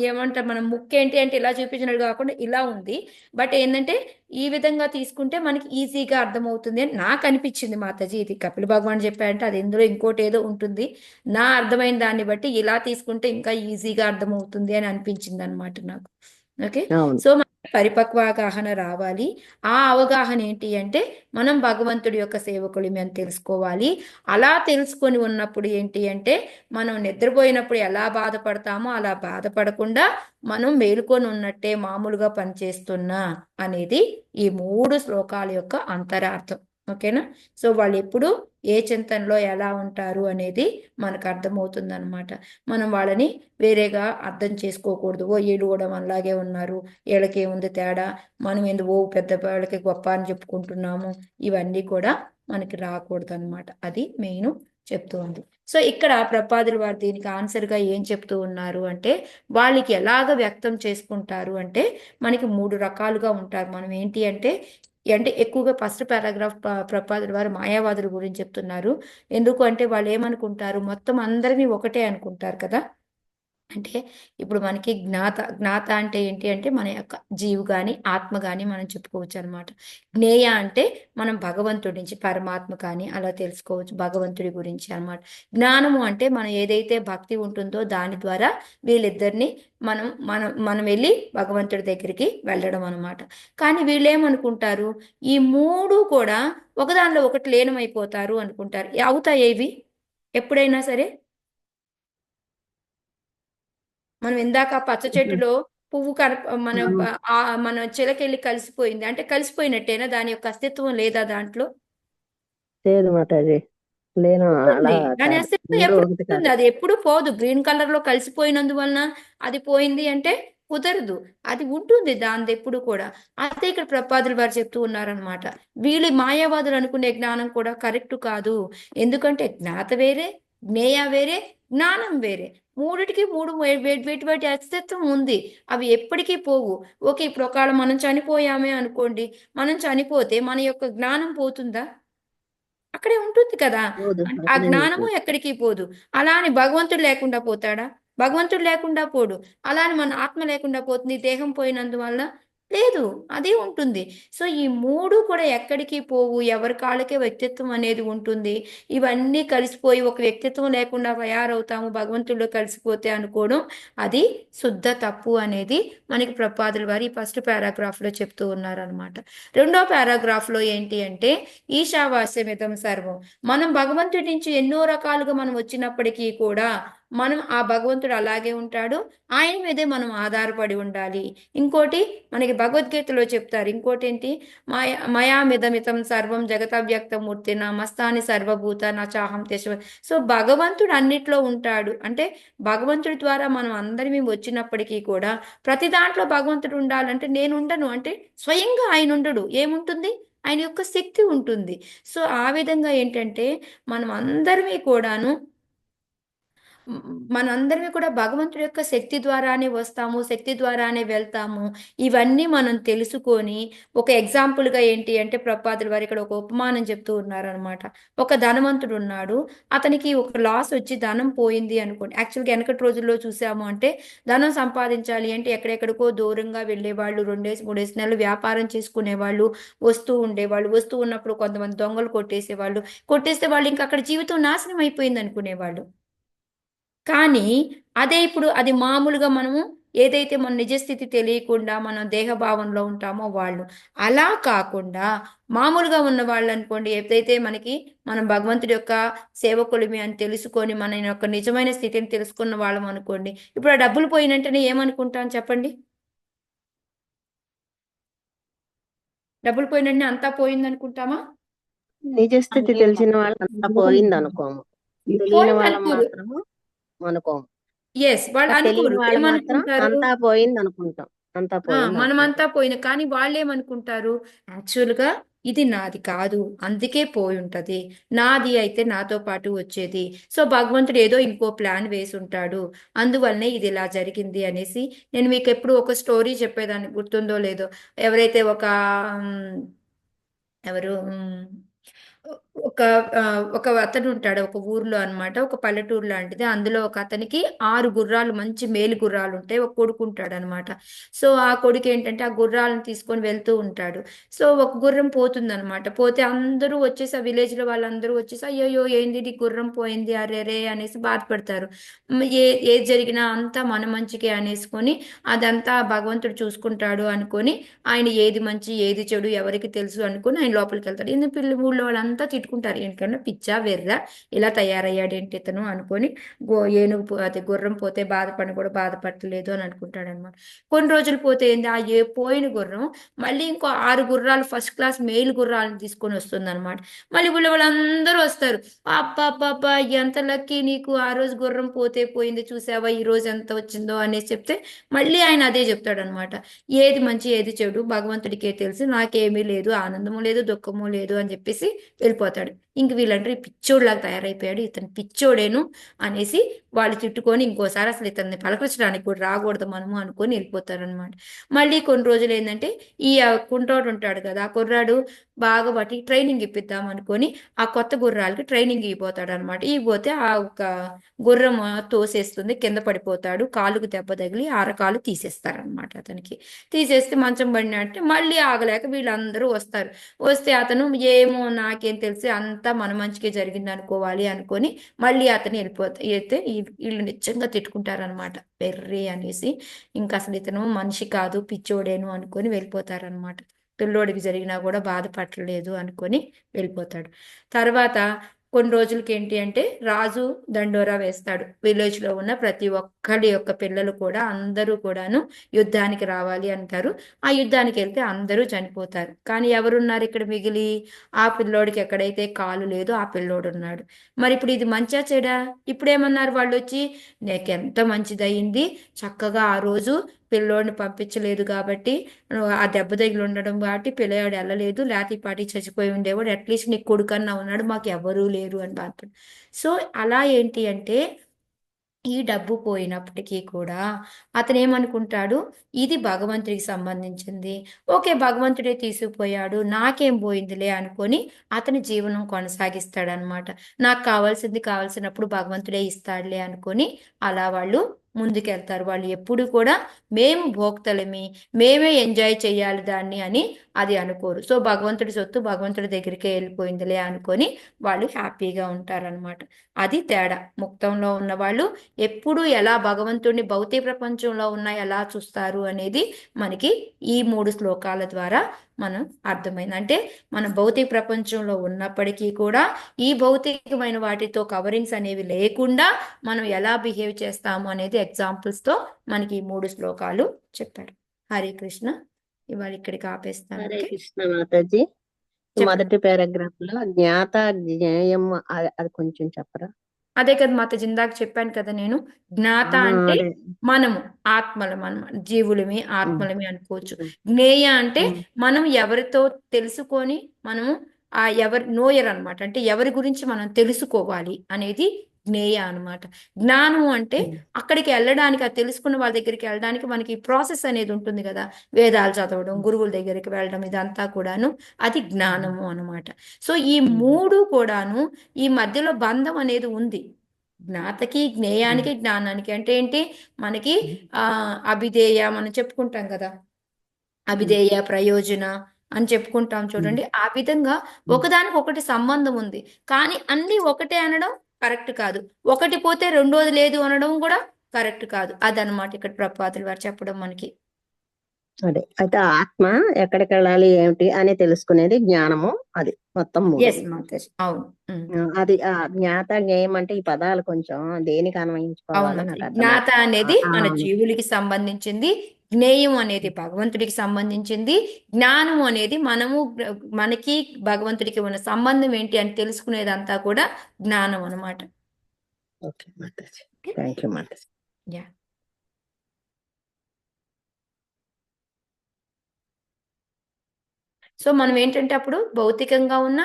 ఏమంటారు, మనం ముక్కు ఏంటి అంటే ఇలా చూపించినట్టు కాకుండా ఇలా ఉంది. బట్ ఏంటంటే ఈ విధంగా తీసుకుంటే మనకి ఈజీగా అర్థమవుతుంది అని నాకు అనిపించింది మాతాజీ. ఇది కపిల భగవాన్ చెప్పారంటే అది ఇందులో ఇంకోటి ఏదో ఉంటుంది. నా అర్థమైన దాన్ని బట్టి ఇలా తీసుకుంటే ఇంకా ఈజీగా అర్థమవుతుంది అని అనిపించింది అనమాట నాకు. ఓకే, అవును. సో మనకి పరిపక్వ అవగాహన రావాలి. ఆ అవగాహన ఏంటి అంటే మనం భగవంతుడి యొక్క సేవకులమి అని తెలుసుకోవాలి. అలా తెలుసుకొని ఉన్నప్పుడు ఏంటి అంటే మనం నిద్రపోయినప్పుడు ఎలా బాధపడతామో అలా బాధపడకుండా మనం మేలుకొని ఉన్నట్టే మామూలుగా పనిచేస్తున్నా అనేది ఈ 3 శ్లోకాల యొక్క అంతరార్థం. ఓకేనా? సో వాళ్ళు ఎప్పుడు ఏ చింతనలో ఎలా ఉంటారు అనేది మనకు అర్థమవుతుంది అనమాట. మనం వాళ్ళని వేరేగా అర్థం చేసుకోకూడదు. వీళ్ళు కూడా మనలాగే ఉన్నారు, వీళ్ళకేముంది తేడా, మనం ఎందుకు పెద్ద వాళ్ళకి గొప్ప అని చెప్పుకుంటున్నాము, ఇవన్నీ కూడా మనకి రాకూడదు అనమాట. అది మెయిన్ చెప్తూ ఉంది. సో ఇక్కడ ప్రపాదులు వారు దీనికి ఆన్సర్గా ఏం చెప్తూ ఉన్నారు అంటే వాళ్ళకి ఎలాగ వ్యక్తం చేసుకుంటారు అంటే మనకి 3 రకాలుగా ఉంటారు. మనం ఏంటి అంటే ఎక్కువగా ఫస్ట్ పారాగ్రాఫ్ ప్రపాదుల వారు మాయావాదుల గురించి చెప్తున్నారు. ఎందుకు అంటే వాళ్ళు ఏమనుకుంటారు, మొత్తం అందరినీ ఒకటే అనుకుంటారు కదా. అంటే ఇప్పుడు మనకి జ్ఞాత అంటే ఏంటి అంటే మన యొక్క జీవు కానీ ఆత్మ కానీ మనం చెప్పుకోవచ్చు అనమాట. జ్ఞేయ అంటే మనం భగవంతుడి నుంచి పరమాత్మ కానీ అలా తెలుసుకోవచ్చు భగవంతుడి గురించి అనమాట. జ్ఞానము అంటే మనం ఏదైతే భక్తి ఉంటుందో దాని ద్వారా వీళ్ళిద్దరిని మనం మనం మనం వెళ్ళి భగవంతుడి దగ్గరికి వెళ్ళడం అనమాట. కానీ వీళ్ళేమనుకుంటారు, ఈ 3 కూడా ఒకదానిలో ఒకటి లీనమైపోతారు అనుకుంటారు. అవుతాయి ఇవి ఎప్పుడైనా సరే? మనం ఇందాక పచ్చ చెట్టులో పువ్వు మన చిలకెళ్ళి కలిసిపోయింది అంటే కలిసిపోయినట్టేనా? దాని యొక్క అస్తిత్వం లేదా దాంట్లో? లేదు మాతాజీ, లేను. అలా దాని కాదు, అస్తిత్వం 3 ఎప్పుడు ఒకటి ఉంటుంది, కాదు. అది ఎప్పుడు పోదు. గ్రీన్ కలర్ లో కలిసిపోయినందువలన అది పోయింది అంటే కుదరదు, అది ఉంటుంది దాని ఎప్పుడు కూడా. అయితే ఇక్కడ ప్రపాదులు వారు చెప్తూ ఉన్నారనమాట, వీళ్ళు మాయావాదులు అనుకునే జ్ఞానం కూడా కరెక్ట్ కాదు. ఎందుకంటే జ్ఞాత వేరే, జ్ఞేయ వేరే, జ్ఞానం వేరే. మూడిటికి 3 వేటి అస్తిత్వం ఉంది, అవి ఎప్పటికీ పోవు. ఓకే, ఇప్పుడు ఒకవేళ మనం చనిపోయామే అనుకోండి, మనం చనిపోతే మన యొక్క జ్ఞానం పోతుందా? అక్కడే ఉంటుంది కదా. పోదు, ఆ అక్కడే జ్ఞానము ఉంటుంది. ఎక్కడికి పోదు. అలా అని భగవంతుడు లేకుండా పోతాడా? భగవంతుడు లేకుండా పోడు. అలా అని మన ఆత్మ లేకుండా పోతుంది దేహం పోయినందువల్ల? లేదు, అది ఉంటుంది. సో ఈ 3 కూడా ఎక్కడికి పోవు, ఎవరి కాళ్ళకే వ్యక్తిత్వం అనేది ఉంటుంది. ఇవన్నీ కలిసిపోయి ఒక వ్యక్తిత్వం లేకుండా తయారవుతాము భగవంతుడిలో కలిసిపోతే అనుకోవడం అది శుద్ధ తప్పు అనేది మనకి ప్రపాదుల వారి ఫస్ట్ పారాగ్రాఫ్లో చెప్తూ ఉన్నారనమాట. రెండో పారాగ్రాఫ్లో ఏంటి అంటే ఈశావాస్యమిదం సర్వం. మనం భగవంతుడి నుంచి ఎన్నో రకాలుగా మనం వచ్చినప్పటికీ కూడా మనం ఆ భగవంతుడు అలాగే ఉంటాడు, ఆయన మీదే మనం ఆధారపడి ఉండాలి. ఇంకోటి మనకి భగవద్గీతలో చెప్తారు, ఇంకోటి ఏంటి, మయామిదమితం సర్వం జగతవ్యక్త మూర్తి నా మస్తాని సర్వభూత నా చాహం తెశ. సో భగవంతుడు అన్నిట్లో ఉంటాడు అంటే భగవంతుడి ద్వారా మనం అందరిమీ వచ్చినప్పటికీ కూడా ప్రతి దాంట్లో భగవంతుడు ఉండాలంటే నేను ఉండను అంటే స్వయంగా ఆయన ఉండడు. ఏముంటుంది, ఆయన యొక్క శక్తి ఉంటుంది. సో ఆ విధంగా ఏంటంటే మనందరివి కూడా భగవంతుడి యొక్క శక్తి ద్వారానే వస్తాము, శక్తి ద్వారానే వెళ్తాము. ఇవన్నీ మనం తెలుసుకొని ఒక ఎగ్జాంపుల్గా ఏంటి అంటే ప్రపాదుల వారు ఇక్కడ ఒక ఉపమానం చెప్తూ ఉన్నారనమాట. ఒక ధనవంతుడు ఉన్నాడు, అతనికి ఒక లాస్ వచ్చి ధనం పోయింది అనుకోండి. యాక్చువల్గా వెనకటి రోజుల్లో చూసాము అంటే ధనం సంపాదించాలి అంటే ఎక్కడెక్కడికో దూరంగా వెళ్ళేవాళ్ళు, 2-3 నెలలు వ్యాపారం చేసుకునేవాళ్ళు, వస్తూ ఉండేవాళ్ళు. వస్తూ ఉన్నప్పుడు కొంతమంది దొంగలు కొట్టేస్తే వాళ్ళు ఇంకా అక్కడ జీవితం నాశనం అయిపోయింది అనుకునేవాళ్ళు. కానీ అదే ఇప్పుడు అది మామూలుగా మనము ఏదైతే మన నిజస్థితి తెలియకుండా మనం దేహభావంలో ఉంటామో వాళ్ళు, అలా కాకుండా మామూలుగా ఉన్న వాళ్ళు అనుకోండి, ఏదైతే మనం భగవంతుడి యొక్క సేవకులమి అని తెలుసుకొని మన యొక్క నిజమైన స్థితిని తెలుసుకున్న వాళ్ళం అనుకోండి, ఇప్పుడు ఆ డబ్బులు పోయినంటేనే ఏమనుకుంటాం చెప్పండి? డబ్బులు పోయినంటే అంతా పోయింది అనుకుంటామా? నిజ స్థితి తెలిసిన వాళ్ళకి అంతా పోయింది అనుకోము, తెలియని పోయింది వాళ్ళం అనుకోరు. మాత్రము అనుకోము. ఎస్, వాళ్ళు తెలియని అనుకోరు. వాళ్ళు మాత్రం ఏమనుకుంటారు? అంతా పోయింది అనుకుంటాం, అంతా పోయింది మనమంతా అనుకుంటాం. పోయిన, కానీ వాళ్ళు ఏమనుకుంటారు? యాక్చువల్గా ఇది నాది కాదు, అందుకే పోయి ఉంటది. నాది అయితే నాతో పాటు వచ్చేది. సో భగవంతుడు ఏదో ఇంకో ప్లాన్ వేసి ఉంటాడు, అందువల్లనే ఇది ఇలా జరిగింది అనేసి. నేను మీకు ఎప్పుడు ఒక స్టోరీ చెప్పేదాన్ని, గుర్తుందో లేదో. ఎవరైతే ఒక ఉమ్, ఎవరు ఒక ఒక అతను ఉంటాడు ఒక ఊర్లో అన్నమాట, ఒక పల్లెటూరు లాంటిది. అందులో ఒక అతనికి 6 గుర్రాలు, మంచి మేలు గుర్రాలు ఉంటాయి. ఒక కొడుకు ఉంటాడు అనమాట. సో ఆ కొడుకు ఏంటంటే ఆ గుర్రాలను తీసుకొని వెళ్తూ ఉంటాడు. సో ఒక గుర్రం పోతుంది అనమాట. పోతే అందరూ వచ్చేసి, ఆ విలేజ్ లో వాళ్ళందరూ వచ్చేసి, అయ్యో ఏంది నీ గుర్రం పోయింది, అరే అనేసి బాధపడతారు. ఏది జరిగినా అంతా మన మంచికే అనేసుకొని, అదంతా భగవంతుడు చూసుకుంటాడు అనుకొని, ఆయన ఏది మంచి ఏది చెడు ఎవరికి తెలుసు అనుకుని ఆయన లోపలికి వెళ్తాడు. ఎందుకు ఊళ్ళో వాళ్ళంతా తిట్టుకుంటారు, ఏంటన్నా పిచ్చా వెర్రా, ఇలా తయారయ్యాడు ఏంటి ఇతను అనుకొని. అది గుర్రం పోతే బాధపడిన కూడా బాధపడలేదు అని అనుకుంటాడు అనమాట. కొన్ని రోజులు పోతే ఏంది, ఆ పోయిన గుర్రం మళ్ళీ ఇంకో 6 గుర్రాలు ఫస్ట్ క్లాస్ మెయిల్ గుర్రాలను తీసుకొని వస్తుంది అనమాట. మళ్ళీ ఊళ్ళో వాళ్ళందరూ వస్తారు. అబ్బా ఎంత లక్కీ నీకు, ఆ రోజు గుర్రం పోతే పోయింది చూసావా, ఈ రోజు ఎంత వచ్చిందో అనేసి చెప్తే మళ్ళీ ఆయన అదే చెప్తాడు అనమాట. ఏది మంచి ఏది చెడు భగవంతుడికే తెలుసు, నాకేమీ లేదు, ఆనందము లేదు దుఃఖము లేదు అని చెప్పేసి వెళ్ళిపోతాడు. ఇంక వీళ్ళంటే పిచ్చోడ్లాగా తయారైపోయాడు, ఇతను పిచ్చోడేను అనేసి వాళ్ళు తిట్టుకొని ఇంకోసారి అసలు ఇతన్ని పలకరించడానికి కూడా రాకూడదు మనము అనుకొని వెళ్ళిపోతారు అనమాట. మళ్ళీ కొన్ని రోజులు ఏంటంటే ఈ కుంటోడు ఉంటాడు కదా, ఆ కుర్రాడు బాగా బట్టి ట్రైనింగ్ ఇప్పిద్దాం అనుకొని ఆ కొత్త గుర్రాలకి ట్రైనింగ్ ఇవ్వబోతాడు అనమాట. ఇవ్వబోతే ఆ ఒక గుర్రం తోసేస్తుంది, కింద పడిపోతాడు, కాలుకు దెబ్బ తగిలి అరకాలు తీసేస్తారనమాట అతనికి. తీసేస్తే మంచం పడినట్టే మళ్ళీ ఆగలేక వీళ్ళందరూ వస్తారు. వస్తే అతను ఏమో నాకేం తెలిసి అంతా మన మంచిగా జరిగింది అనుకోవాలి అనుకొని మళ్ళీ అతను అయితే వీళ్ళు నిజంగా తిట్టుకుంటారనమాట, వెర్రి అనేసి. ఇంకా అసలు ఇతను మనిషి కాదు పిచ్చోడేను అనుకొని వెళ్ళిపోతారనమాట. పిల్లోడికి జరిగినా కూడా బాధపడలేదు అనుకొని వెళ్ళిపోతాడు. తర్వాత కొన్ని రోజులకి ఏంటి అంటే రాజు దండోరా వేస్తాడు. విలేజ్ లో ఉన్న ప్రతి ఒక్కడి యొక్క పిల్లలు కూడా అందరూ కూడాను యుద్ధానికి రావాలి అంటారు. ఆ యుద్ధానికి వెళ్తే అందరూ చనిపోతారు. కానీ ఎవరున్నారు ఇక్కడ మిగిలి? ఆ పిల్లోడికి ఎక్కడైతే కాలు లేదో ఆ పిల్లోడు ఉన్నాడు. మరి ఇప్పుడు ఇది మంచా చెడా? ఇప్పుడు ఏమన్నారు వాళ్ళు వచ్చి, నీకెంత మంచిదయింది, చక్కగా ఆ రోజు పిల్లోడిని పంపించలేదు కాబట్టి, ఆ దెబ్బ తగిలి ఉండడం కాబట్టి పిల్లవాడు వెళ్ళలేదు, లేకపోతే ఈ పాటి చచ్చిపోయి ఉండేవాడు, అట్లీస్ట్ నీ కొడుకన్నా ఉన్నాడు, మాకు ఎవరూ లేరు అని బాధపడు. సో అలా ఏంటి అంటే ఈ డబ్బు పోయినప్పటికీ కూడా అతను ఏమనుకుంటాడు, ఇది భగవంతుడికి సంబంధించింది, ఓకే భగవంతుడే తీసుకుపోయాడు, నాకేం పోయిందిలే అనుకొని అతని జీవనం కొనసాగిస్తాడనమాట. నాకు కావాల్సినప్పుడు భగవంతుడే ఇస్తాడులే అనుకొని అలా వాళ్ళు ముందుకెళ్తారు. వాళ్ళు ఎప్పుడు కూడా మేము భోక్తలమి, మేమే ఎంజాయ్ చేయాలి దాన్ని అని అది అనుకోరు. సో భగవంతుడి సొత్తు భగవంతుడి దగ్గరికే వెళ్ళిపోయిందిలే అనుకొని వాళ్ళు హ్యాపీగా ఉంటారనమాట. అది తేడా. ముక్తంలో ఉన్న వాళ్ళు ఎప్పుడు ఎలా భగవంతుడిని భౌతిక ప్రపంచంలో ఉన్న ఎలా చూస్తారు అనేది మనకి ఈ 3 శ్లోకాల ద్వారా మనం అర్థమైంది. అంటే మన భౌతిక ప్రపంచంలో ఉన్నప్పటికీ కూడా ఈ భౌతికమైన వాటితో కవరింగ్స్ అనేవి లేకుండా మనం ఎలా బిహేవ్ చేస్తాము అనేది ఎగ్జాంపుల్స్ తో మనకి ఈ 3 శ్లోకాలు చెప్పారు. హరే కృష్ణ. ఇవాళ ఇక్కడికి ఆపేస్తాను. హరే ఓకే, కృష్ణ మాతాజీ. చెప్పండి. మొదటి పారాగ్రాఫ్ లో జ్ఞాత జ్ఞేయం అది కొంచెం చెప్పరా? అదే కదా మాతాజీ, ఇందాక చెప్పాను కదా నేను, జ్ఞాత అంటే అదే. మనము ఆత్మలం అన్నమాట, జీవులమి ఆత్మలమి అనుకోవచ్చు. జ్ఞేయ అంటే మనం ఎవరితో తెలుసుకొని మనము ఆ ఎవరి నోయర్ అనమాట, అంటే ఎవరి గురించి మనం తెలుసుకోవాలి అనేది జ్ఞేయ అనమాట. జ్ఞానం అంటే అక్కడికి వెళ్ళడానికి, ఆ తెలుసుకున్న వాళ్ళ దగ్గరికి వెళ్ళడానికి మనకి ప్రాసెస్ అనేది ఉంటుంది కదా, వేదాలు చదవడం, గురువుల దగ్గరికి వెళ్ళడం, ఇదంతా కూడాను అది జ్ఞానము అనమాట. సో ఈ 3 కూడాను ఈ మధ్యలో బంధం అనేది ఉంది. జ్ఞాతకి జ్ఞేయానికి జ్ఞానానికి అంటే ఏంటి, మనకి అభిధేయ మనం చెప్పుకుంటాం కదా, అభిధేయ ప్రయోజన అని చెప్పుకుంటాం చూడండి. ఆ విధంగా ఒకదానికి ఒకటి సంబంధం ఉంది. కానీ అన్ని ఒకటే అనడం కరెక్ట్ కాదు, ఒకటి పోతే రెండోది లేదు అనడం కూడా కరెక్ట్ కాదు. అదనమాట ఇక్కడ ప్రభుపాదుల వారు చెప్పడం మనకి. అదే అయితే ఆత్మ ఎక్కడికి వెళ్ళాలి ఏమిటి అని తెలుసుకునేది జ్ఞానము. అది మొత్తం మూడు. ఎస్ మాతాజీ, అవును. అది ఆ జ్ఞాత జ్ఞేయం అంటే ఈ పదాలు కొంచెం దేనికి అవును అన్వయించుకోవాలో మాతాజీ. నాకు అర్థం జ్ఞాత అనేది మన అవును. జీవులకి సంబంధించింది, జ్ఞేయం అనేది భగవంతుడికి సంబంధించింది, జ్ఞానం అనేది మనకి భగవంతుడికి ఉన్న సంబంధం ఏంటి అని తెలుసుకునేదంతా కూడా జ్ఞానం అన్నమాట. Okay Mataji, thank you Mataji. Yeah. So మనం ఏంటంటే అప్పుడు భౌతికంగా ఉన్న,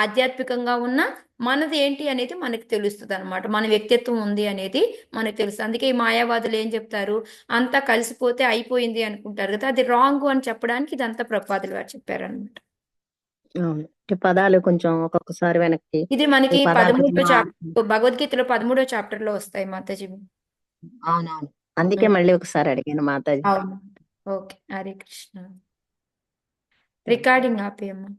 ఆధ్యాత్మికంగా ఉన్న మనది ఏంటి అనేది మనకి తెలుస్తుంది అనమాట. మన వ్యక్తిత్వం ఉంది అనేది మనకు తెలుస్తుంది. అందుకే ఈ మాయావాదులు ఏం చెప్తారు, అంతా కలిసిపోతే అయిపోయింది అనుకుంటారు కదా, అది రాంగ్ అని చెప్పడానికి ఇదంతా ప్రభుపాదులు వారు చెప్పారనమాట. అవును, ఈ పదాలు కొంచెం ఒక్కొక్కసారి వెనక్కి ఇది మనకి ఈ పదాలు 13వ కొంచెం చాప్టర్, భగవద్గీతలో 13వ చాప్టర్ లో వస్తాయి మాతాజీ. అవునవును, అందుకే మళ్ళీ ఒకసారి అడిగాను మాతాజీ. అవును. ఓకే, హరే కృష్ణ. రికార్డింగ్ ఆపేయమ్మా.